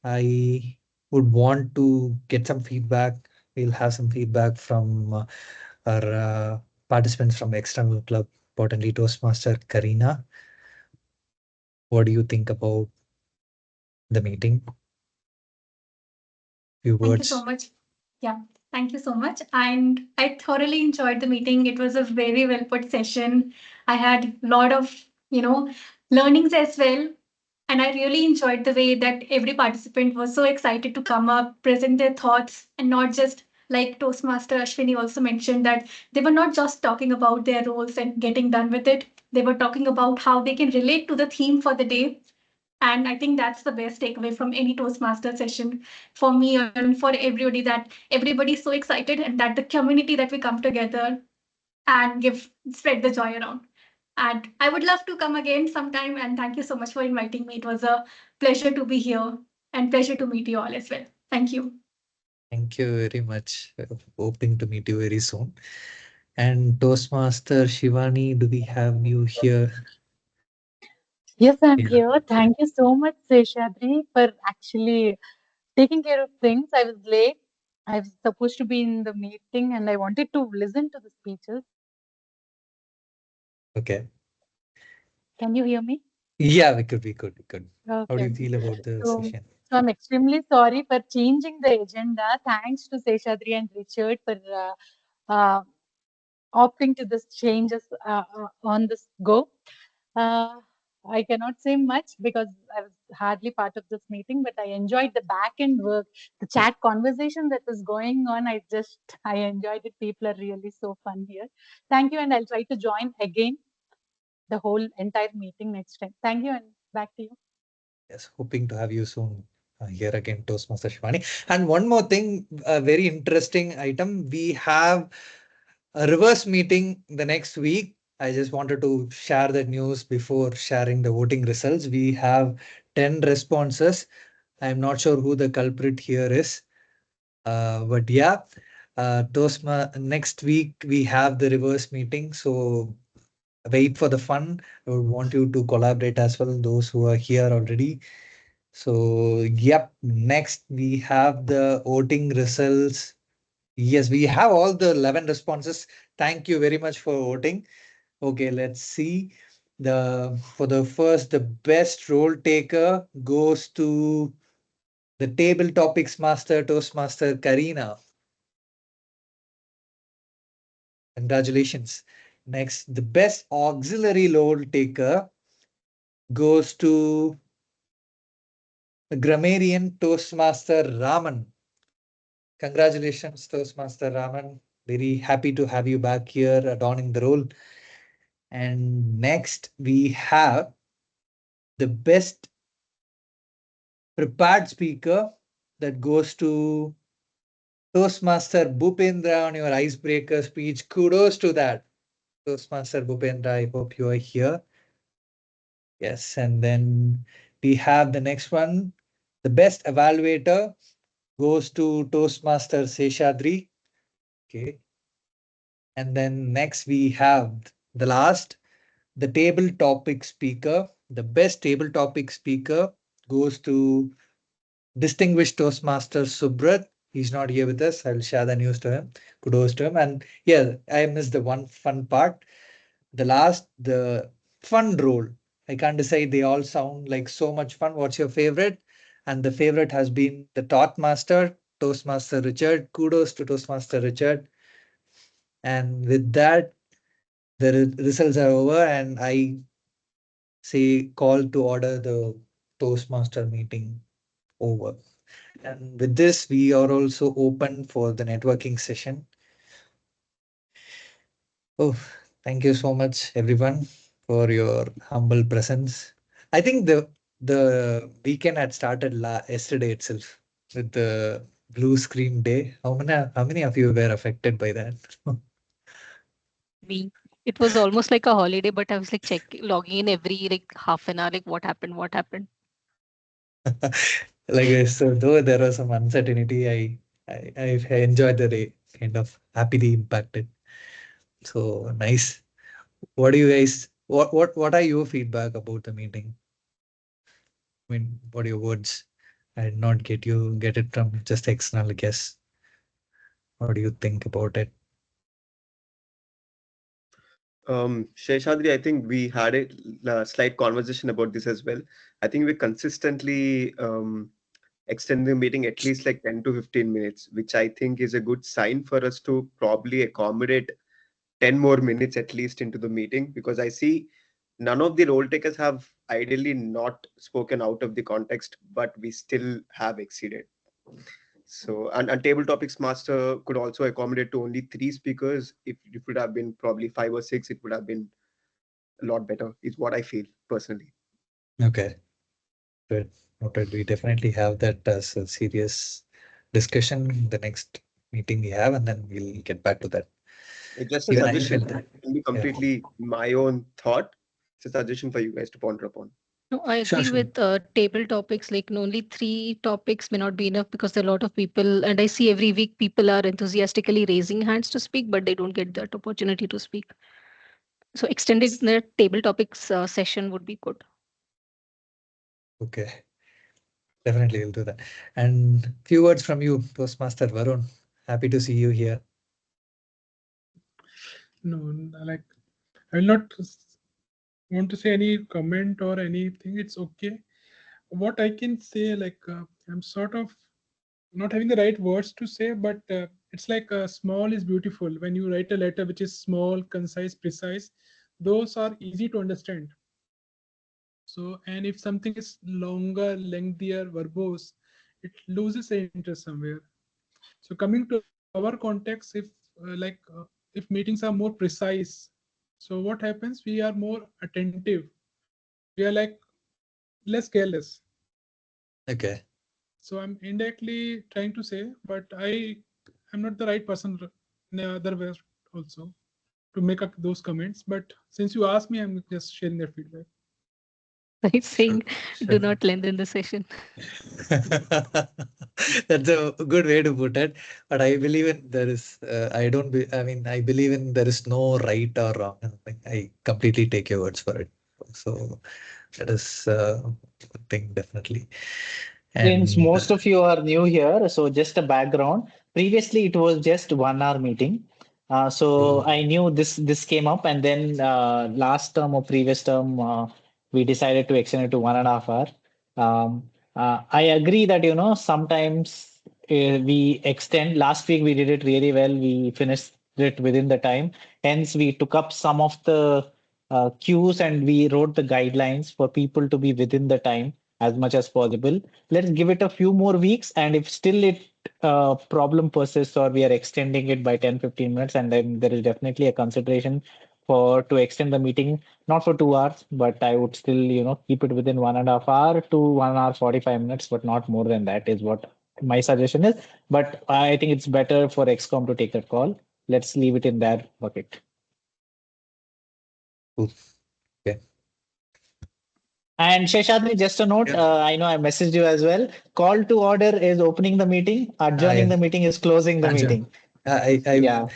I would want to get some feedback. We'll have some feedback from our participants from the external club, importantly Toastmaster Karina. What do you think about the meeting? few Thank you so words. much. Yeah, thank you so much. And I thoroughly enjoyed the meeting. It was a very well put session. I had a lot of, learnings as well. And I really enjoyed the way that every participant was so excited to come up, present their thoughts, and not just like Toastmaster Ashwini also mentioned that they were not just talking about their roles and getting done with it. They were talking about how they can relate to the theme for the day. And I think that's the best takeaway from any Toastmaster session for me and for everybody, that everybody's so excited and that the community that we come together and spread the joy around. And I would love to come again sometime. And thank you so much for inviting me. It was a pleasure to be here and pleasure to meet you all as well. Thank you. Thank you very much. Hoping to meet you very soon. And Toastmaster Shivani, do we have you here? Yes, I'm Yeah. here. Thank you so much, Seshadri, for actually taking care of things. I was late. I was supposed to be in the meeting and I wanted to listen to the speeches. Okay. Can you hear me? Yeah, we could, we could, we could. How do Okay, you okay. feel about the So, session? so I'm extremely sorry for changing the agenda. Thanks to Seshadri and Richard for uh, opting to this changes on this go. Uh, I cannot say much because I was hardly part of this meeting, but I enjoyed the back end work, the chat conversation that was going on. I enjoyed it. People are really so fun here. Thank you, and I'll try to join again the whole entire meeting next time. Thank you, and back to you. Yes, hoping to have you soon here again, Toastmaster Shivani. And one more thing, a very interesting item. We have a reverse meeting the next week. I just wanted to share that news before sharing the voting results. We have 10 responses. I'm not sure who the culprit here is. But yeah, next week we have the reverse meeting. So wait for the fun. I would want you to collaborate as well, those who are here already. So, yep, next we have the voting results. Yes, we have all the 11 responses. Thank you very much for voting. Okay, let's see. For the first, the best role taker goes to the table topics master, Toastmaster Karina. Congratulations. Next, the best auxiliary role taker goes to the grammarian Toastmaster Raman. Congratulations, Toastmaster Raman. Very happy to have you back here adorning the role. And next, we have the best prepared speaker that goes to Toastmaster Bhupendra on your icebreaker speech. Kudos to that, Toastmaster Bhupendra. I hope you are here. Yes, and then we have the next one. The best evaluator goes to Toastmaster Seshadri. Okay. And then next we have the last, the table topic speaker. The best table topic speaker goes to distinguished Toastmaster Subrat. He's not here with us. I'll share the news to him. Kudos to him. And yeah, I missed the one fun part. The last, the fun role. I can't decide. They all sound like so much fun. What's your favorite? And the favorite has been the Toastmaster, Toastmaster Richard. Kudos to Toastmaster Richard. And with that, the results are over, and I say call to order the Toastmaster meeting over. And with this, we are also open for the networking session. Oh, thank you so much, everyone, for your humble presence. I think the weekend had started yesterday itself with the blue screen day. How many of you were affected by that? Me. It was almost like a holiday, but I was like logging in every like half an hour, like what happened, what happened. Like so, though there was some uncertainty, I enjoyed the day, kind of happily impacted. So nice. What do you guys? What are your feedback about the meeting? I mean, what are your words? I did not get it from just external guess. What do you think about it? Sheshadri, I think we had a slight conversation about this as well. I think we consistently extend the meeting at least like 10 to 15 minutes, which I think is a good sign for us to probably accommodate 10 more minutes at least into the meeting, because I see none of the role takers have ideally not spoken out of the context, but we still have exceeded. So, and table topics master could also accommodate to only three speakers. If it would have been probably five or six, it would have been a lot better, is what I feel personally. Okay, good. Noted. We definitely have that as a serious discussion in the next meeting we have, and then we'll get back to that. It's just a Even I suggestion. felt that. It can be Yeah. completely my own thought. It's a suggestion for you guys to ponder upon. No, I Sure, agree sure. with table topics. Like only three topics may not be enough because there are a lot of people, and I see every week people are enthusiastically raising hands to speak, but they don't get that opportunity to speak. So extending the table topics session would be good. Okay, definitely we'll do that. And few words from you, Toastmaster Varun. Happy to see you here. No, like I will not want to say any comment or anything. It's okay. What I can say, like I'm sort of not having the right words to say, but it's like small is beautiful. When you write a letter which is small, concise, precise, those are easy to understand. So, and if something is longer, lengthier, verbose, it loses the interest somewhere. So, coming to our context, if if meetings are more precise, so what happens? We are more attentive. We are like less careless. Okay. So I'm indirectly trying to say, but am not the right person in the other way also to make up those comments. But since you asked me, I'm just sharing that feedback. He's Sure, saying, do sure. not lengthen the session. That's a good way to put it. But I believe in there is, I don't be, I mean, I believe in there is no right or wrong. I completely take your words for it. So that is a thing, definitely. Since And most of you are new here, so just a background. Previously, it was just 1 hour meeting. So I knew this came up, and then last term or previous term, we decided to extend it to 1.5 hour. I agree that sometimes we extend. Last week we did it really well. We finished it within the time. Hence, we took up some of the cues and we wrote the guidelines for people to be within the time as much as possible. Let's give it a few more weeks, and if still it problem persists or we are extending it by 10-15 minutes, and then there is definitely a consideration for to extend the meeting not for 2 hours, but I would still keep it within 1.5 hour to 1 hour 45 minutes, but not more than that is what my suggestion is. But I think it's better for XCOM to take that call. Let's leave it in that bucket. cool. Okay. And Sheshadri, just a note, Yeah. I know I messaged you as well. Call to order is opening the meeting, adjourning Yeah. the meeting is closing the Ajahn. meeting. I Yeah.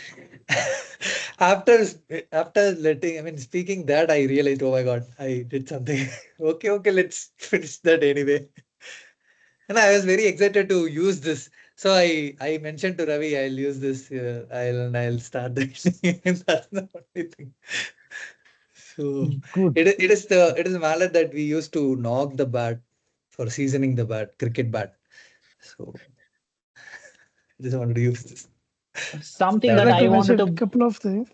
after after letting, I mean, speaking that, I realized, oh my God, I did something. Okay, let's finish that anyway. And I was very excited to use this. So I mentioned to Ravi, I'll use this. I'll start the That's the only thing. So Good. it is a mallet that we used to knock the bat for seasoning the bat, cricket bat. So I just wanted to use this. Something I'd that like That to I wanted mention a to. couple of things.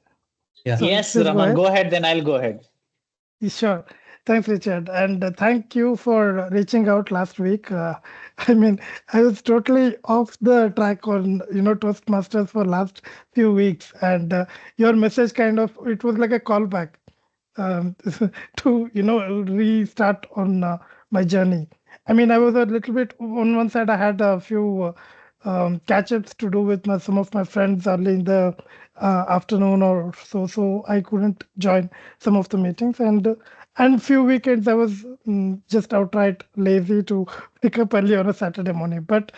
yeah. Sorry, Yes, please go Raman, ahead. go ahead, then I'll go ahead. Sure. Thanks, Richard. And thank you for reaching out last week. I mean, I was totally off the track on, Toastmasters for last few weeks. And your message kind of, it was like a callback um, to, restart on my journey. I mean, I was a little bit on one side, I had a few catch-ups to do with some of my friends early in the afternoon or so. So I couldn't join some of the meetings. And few weekends I was just outright lazy to pick up early on a Saturday morning. But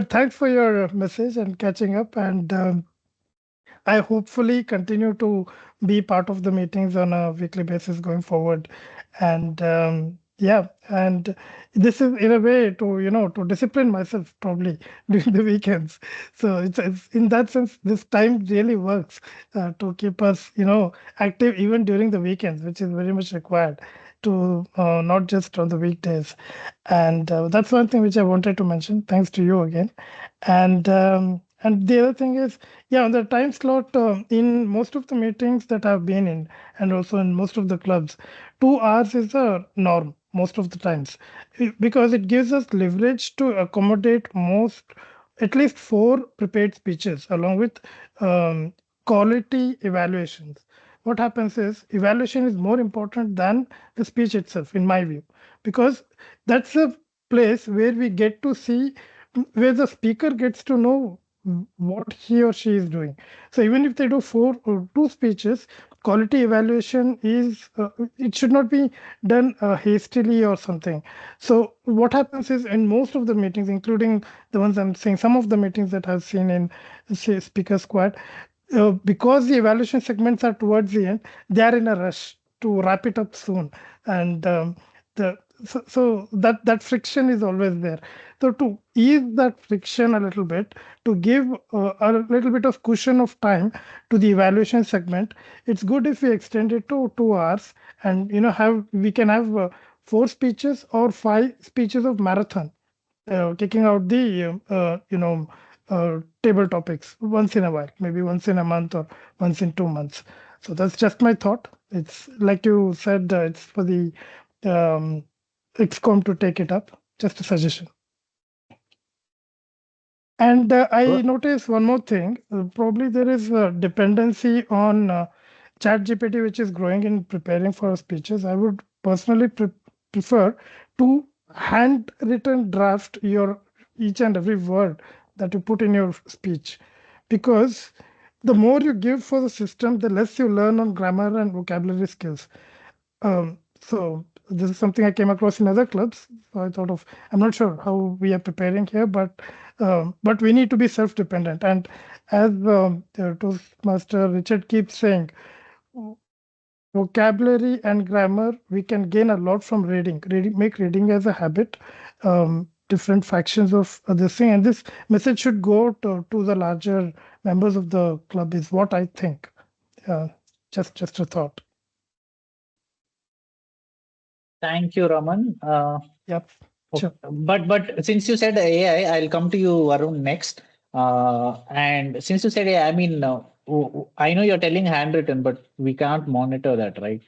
thanks for your message and catching up. And I hopefully continue to be part of the meetings on a weekly basis going forward. And yeah, and this is in a way to to discipline myself probably during the weekends. So it's in that sense this time really works to keep us active even during the weekends, which is very much required. to not just on the weekdays. And that's one thing which I wanted to mention. Thanks to you again. And the other thing is, yeah, on the time slot, in most of the meetings that I've been in, and also in most of the clubs, 2 hours is the norm most of the times, because it gives us leverage to accommodate most, at least 4 prepared speeches, along with um, quality evaluations. What happens is evaluation is more important than the speech itself, in my view, because that's a place where we get to see, where the speaker gets to know what he or she is doing. So even if they do 2 speeches, quality evaluation is, it should not be done hastily or something. So what happens is, in most of the meetings, including the ones I'm saying, some of the meetings that I've seen in, say, speaker squad, because the evaluation segments are towards the end, they are in a rush to wrap it up soon, and the so that friction is always there. So to ease that friction a little bit, to give a little bit of cushion of time to the evaluation segment, it's good if we extend it to 2 hours, and have we can have 4 speeches or 5 speeches of marathon, taking out the table topics once in a while, maybe once in a month or once in 2 months. So that's just my thought. It's like you said, it's for the um, XCOM to take it up. Just a suggestion. And I noticed one more thing. Probably there is a dependency on Chat GPT, which is growing in preparing for speeches. I would personally prefer to handwritten draft your each and every word that you put in your speech, because the more you give for the system, the less you learn on grammar and vocabulary skills. So this is something I came across in other clubs. So I thought of, I'm not sure how we are preparing here, but we need to be self-dependent. And as the Toastmaster Richard keeps saying, vocabulary and grammar, we can gain a lot from reading. Make reading as a habit. Different factions of this thing, and this message should go to the larger members of the club, is what I think. Just a thought. Thank you, Raman. Yep. Okay. Sure. But since you said AI, I'll come to you, Varun, next. And since you said AI, I mean, I know you're telling handwritten, but we can't monitor that, right?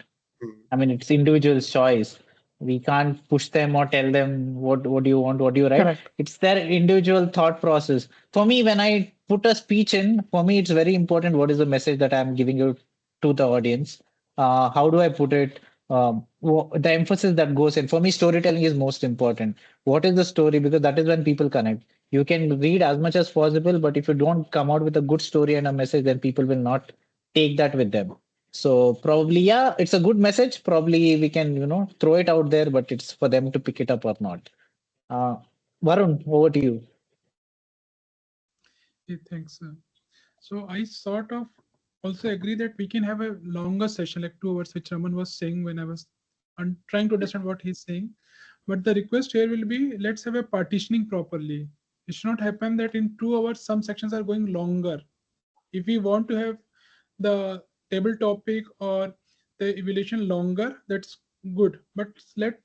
I mean, it's individual's choice. We can't push them or tell them what do you want, what do you write. Correct. It's their individual thought process. For me, when I put a speech in, for me, it's very important what is the message that I'm giving you to the audience. How do I put it? The emphasis that goes in. For me, storytelling is most important. What is the story? Because that is when people connect. You can read as much as possible, but if you don't come out with a good story and a message, then people will not take that with them. So probably, yeah, it's a good message. Probably we can, throw it out there, but it's for them to pick it up or not. Uh, Varun, over to you. Okay, thanks. So I sort of also agree that we can have a longer session, like 2 hours, which Raman was saying when I was trying to understand what he's saying. But the request here will be, let's have a partitioning properly. It should not happen that in 2 hours, some sections are going longer. If we want to have the table topic or the evaluation longer, that's good. But let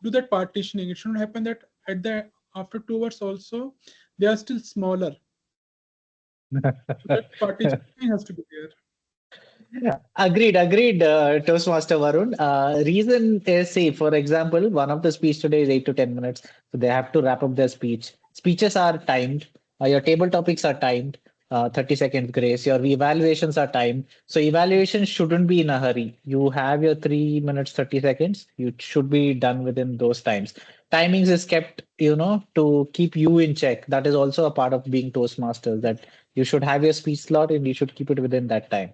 do that partitioning. It shouldn't happen that at the after 2 hours also they are still smaller. So that partitioning has to be there. Agreed, Toastmaster Varun. Reason is, see, for example, one of the speech today is 8 to 10 minutes, so they have to wrap up their speech. Speeches are timed. Your table topics are timed. 30 seconds grace. Your evaluations are timed. So evaluation shouldn't be in a hurry. You have your 3 minutes, 30 seconds. You should be done within those times. Timings is kept, to keep you in check. That is also a part of being Toastmasters, that you should have your speech slot and you should keep it within that time.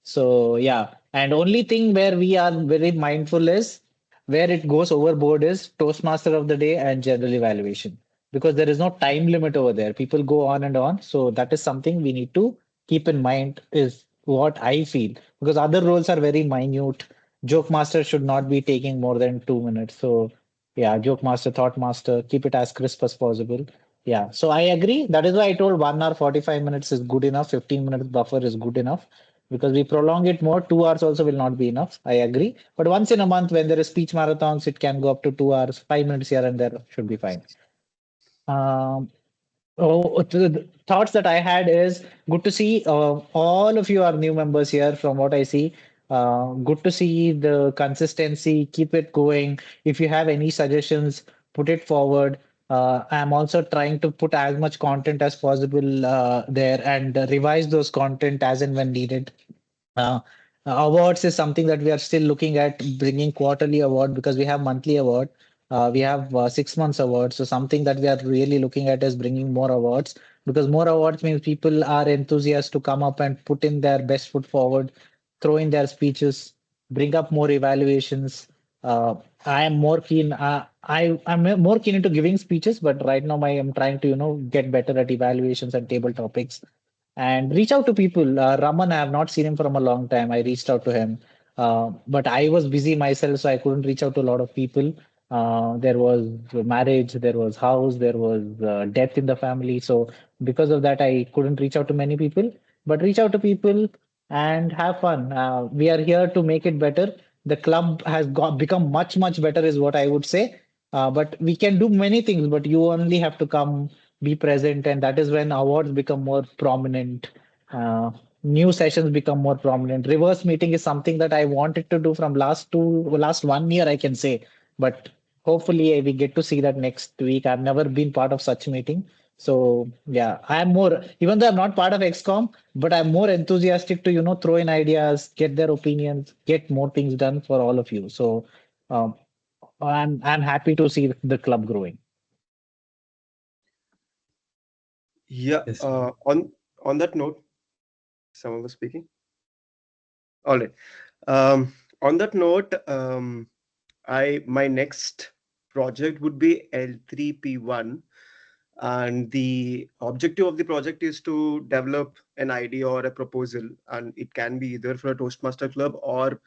So yeah, and only thing where we are very mindful is where it goes overboard is Toastmaster of the day and general evaluation, because there is no time limit over there. People go on and on. So that is something we need to keep in mind, is what I feel, because other roles are very minute. Joke master should not be taking more than 2 minutes. So yeah, joke master, thought master, keep it as crisp as possible. Yeah, so I agree. That is why I told 1 hour 45 minutes is good enough. 15 minutes buffer is good enough. because we prolong it more. 2 hours also will not be enough. I agree. But once in a month, when there is speech marathons, it can go up to 2 hours. 5 minutes here and there should be fine. Um, the thoughts that I had is good to see all of you are new members here from what I see. Good to see the consistency. Keep it going. If you have any suggestions, put it forward. I'm also trying to put as much content as possible there and revise those content as and when needed. Uh, Awards is something that we are still looking at bringing quarterly award because we have monthly award. We have 6 months awards. So something that we are really looking at is bringing more awards because more awards means people are enthusiastic to come up and put in their best foot forward, throw in their speeches, bring up more evaluations. I am more keen. I'm more keen into giving speeches, but right now I'm trying to get better at evaluations and table topics and reach out to people. Raman, I have not seen him from a long time. I reached out to him, but I was busy myself, so I couldn't reach out to a lot of people. There was marriage, there was house, there was death in the family. So because of that, I couldn't reach out to many people. But reach out to people and have fun. We are here to make it better. The club has become much better, is what I would say. But we can do many things, but you only have to come be present, and that is when awards become more prominent. New sessions become more prominent. Reverse meeting is something that I wanted to do from last 1 year, I can say, but hopefully we get to see that next week. I've never been part of such meeting, so yeah, I'm more, even though I'm not part of XCOM, but I'm more enthusiastic to throw in ideas, get their opinions, get more things done for all of you. So um, I'm happy to see the club growing. Yeah. Yes. On that note, someone was speaking. All right. On that note, I my next project would be L3P1, and the objective of the project is to develop an idea or a proposal, and it can be either for a Toastmaster club or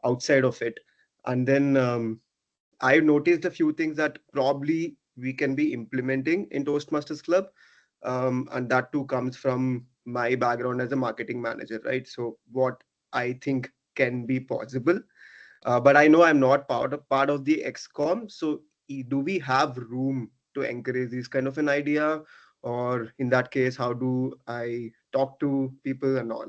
outside of it. And then I noticed a few things that probably we can be implementing in Toastmasters Club, and that too comes from my background as a marketing manager, right? So what I think can be possible, but I know I'm not part of the XCOM. So do we have room to encourage this kind of an idea, or in that case, how do I talk to people and all?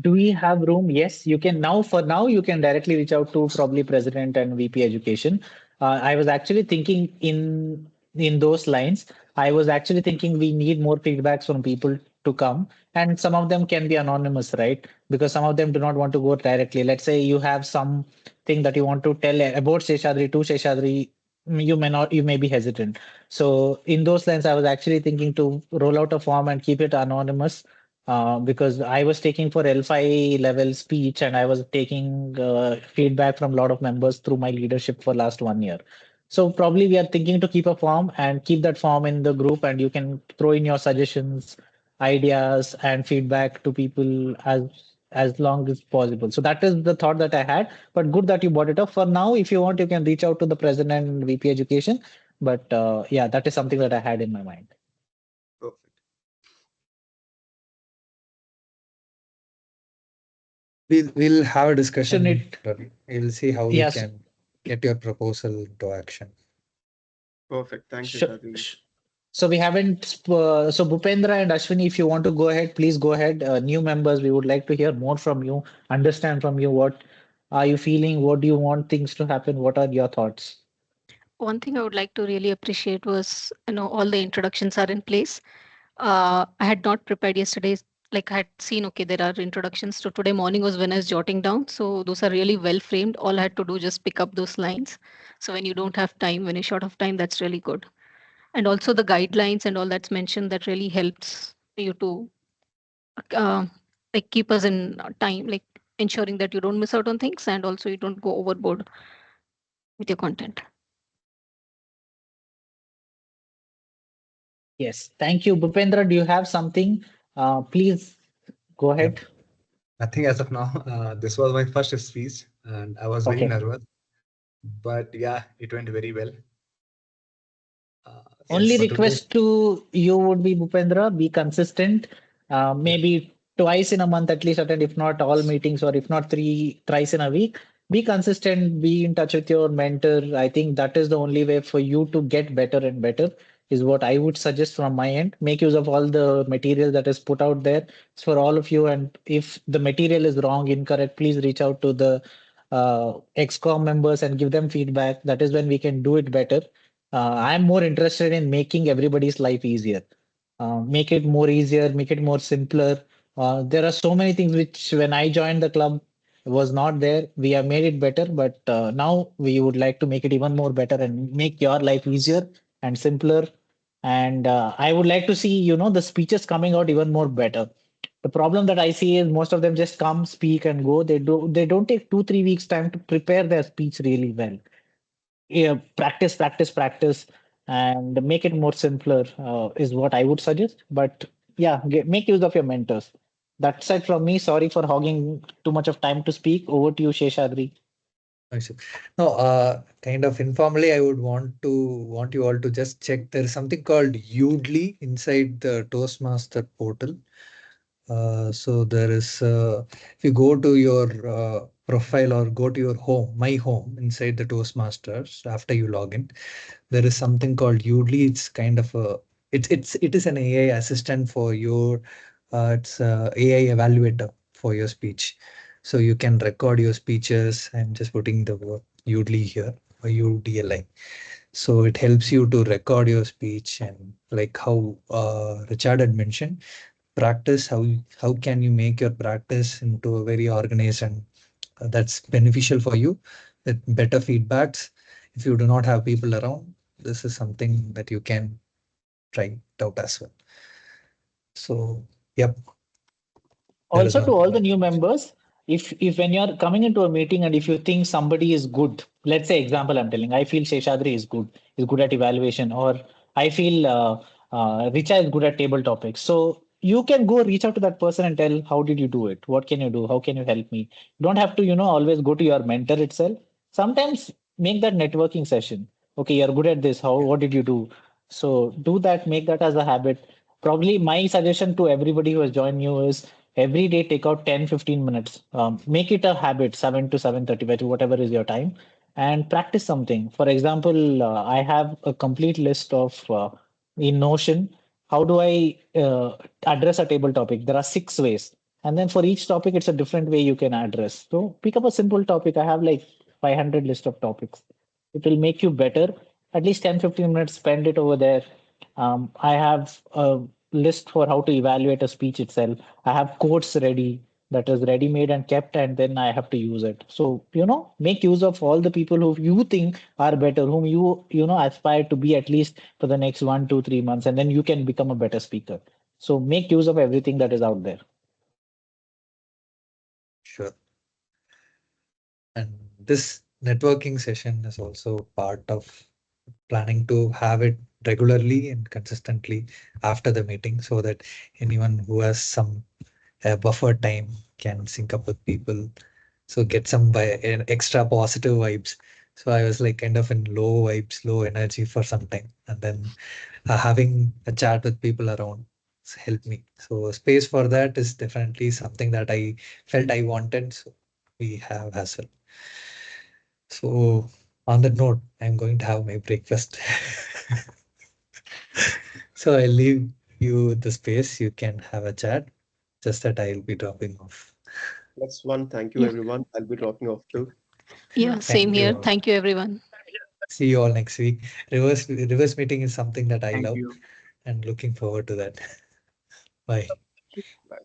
Do we have room? Yes, you can now. For now, you can directly reach out to probably president and VP education. I was actually thinking in those lines. I was actually thinking we need more feedbacks from people to come, and some of them can be anonymous, right? Because some of them do not want to go directly. Let's say you have something that you want to tell about Seshadri to Seshadri. You may not. You may be hesitant. So in those lines, I was actually thinking to roll out a form and keep it anonymous because I was taking for L5 level speech and I was taking feedback from a lot of members through my leadership for last 1 year. So probably we are thinking to keep a form and keep that form in the group, and you can throw in your suggestions, ideas, and feedback to people as long as possible. So that is the thought that I had. But good that you brought it up. For now, if you want, you can reach out to the president and VP education. But yeah, that is something that I had in my mind. Perfect. We'll have a discussion. Shouldn't Ravi. We'll see how we Yes. can get your proposal into action. Perfect. Thank you, Sure. Shadri. So we haven't. So Bhupendra and Ashwini, if you want to go ahead, please go ahead. New members, we would like to hear more from you, understand from you what are you feeling, what do you want things to happen, what are your thoughts? One thing I would like to really appreciate was, all the introductions are in place. I had not prepared yesterday. Like I had seen, okay, there are introductions. So today morning was when I was jotting down. So those are really well framed. All I had to do just pick up those lines. So when you don't have time, when you're short of time, that's really good. And also the guidelines and all that's mentioned, that really helps you to uh, like keep us in time, like ensuring that you don't miss out on things and also you don't go overboard with your content. Yes, thank you. Bhupendra, do you have something? Please go ahead. Yep. Nothing as of now. This was my first speech and I was very Okay. nervous, but yeah, it went very well. Only Yes, for today. request to you would be, Bhupendra, be consistent maybe twice in a month at least attend, if not all meetings, or if not thrice in a week. Be consistent, be in touch with your mentor. I think that is the only way for you to get better and better, is what I would suggest from my end. Make use of all the material that is put out there. It's for all of you. And if the material is wrong, incorrect, please reach out to the XCOM members and give them feedback. That is when we can do it better. I'm more interested in making everybody's life easier. Make it more easier, make it more simpler. There are so many things which when I joined the club was not there. We have made it better, but now we would like to make it even more better and make your life easier and simpler. And I would like to see, the speeches coming out even more better. The problem that I see is most of them just come, speak, and go. They don't take 2, 3 weeks time to prepare their speech really well. Yeah, practice, practice, practice, and make it more simpler is what I would suggest. But yeah, make use of your mentors. That's it from me. Sorry for hogging too much of time to speak. Over to you, Sheshadri. I see. No, kind of informally, I would want you all to just check. There is something called Udly inside the Toastmaster portal. So there is, if you go to your profile or go to your home, my home inside the Toastmasters after you log in, there is something called Udly. It's kind of a, it is an AI assistant for your, it's a AI evaluator for your speech. So you can record your speeches. I'm just putting the word Udly here, or UDLI. So it helps you to record your speech, and like how Richard had mentioned, practice. How can you make your practice into a very organized and that's beneficial for you with better feedbacks. If you do not have people around, this is something that you can try it out as well. So yep, there is Also, to one. all the new members, if when you're coming into a meeting and if you think somebody is good, let's say example I'm telling, I feel Sheshadri is good at evaluation, or I feel Richa is good at table topics. So you can go reach out to that person and tell, how did you do it? What can you do? How can you help me? You don't have to, always go to your mentor itself. Sometimes make that networking session. Okay, you're good at this. What did you do? So do that, make that as a habit. Probably my suggestion to everybody who has joined you is every day take out 10-15 minutes. Make it a habit, 7 to 7:30, whatever is your time, and practice something. For example, I have a complete list of in Notion. How do I address a table topic? There are 6 ways. And then for each topic, it's a different way you can address. So pick up a simple topic. I have like 500 list of topics. It will make you better. At least 10-15 minutes, spend it over there. I have a list for how to evaluate a speech itself. I have quotes ready that is ready made and kept, and then I have to use it. So, make use of all the people who you think are better, whom you aspire to be at least for the next 1, 2, 3 months, and then you can become a better speaker. So make use of everything that is out there. Sure. And this networking session is also part of planning to have it regularly and consistently after the meeting, so that anyone who has some buffer time can sync up with people, so get some extra positive vibes. So I was like kind of in low vibes, low energy for some time, and then having a chat with people around helped me. So space for that is definitely something that I felt I wanted, so we have as well. So on that note, I'm going to have my breakfast. So I leave you the space. You can have a chat. Just that I'll be dropping off. That's one. Thank you, Yeah. everyone. I'll be dropping off too. Yeah, same Thank you here. all. Thank you, everyone. See you all next week. Reverse meeting is something that I Thank love you. and looking forward to that. Bye. Bye.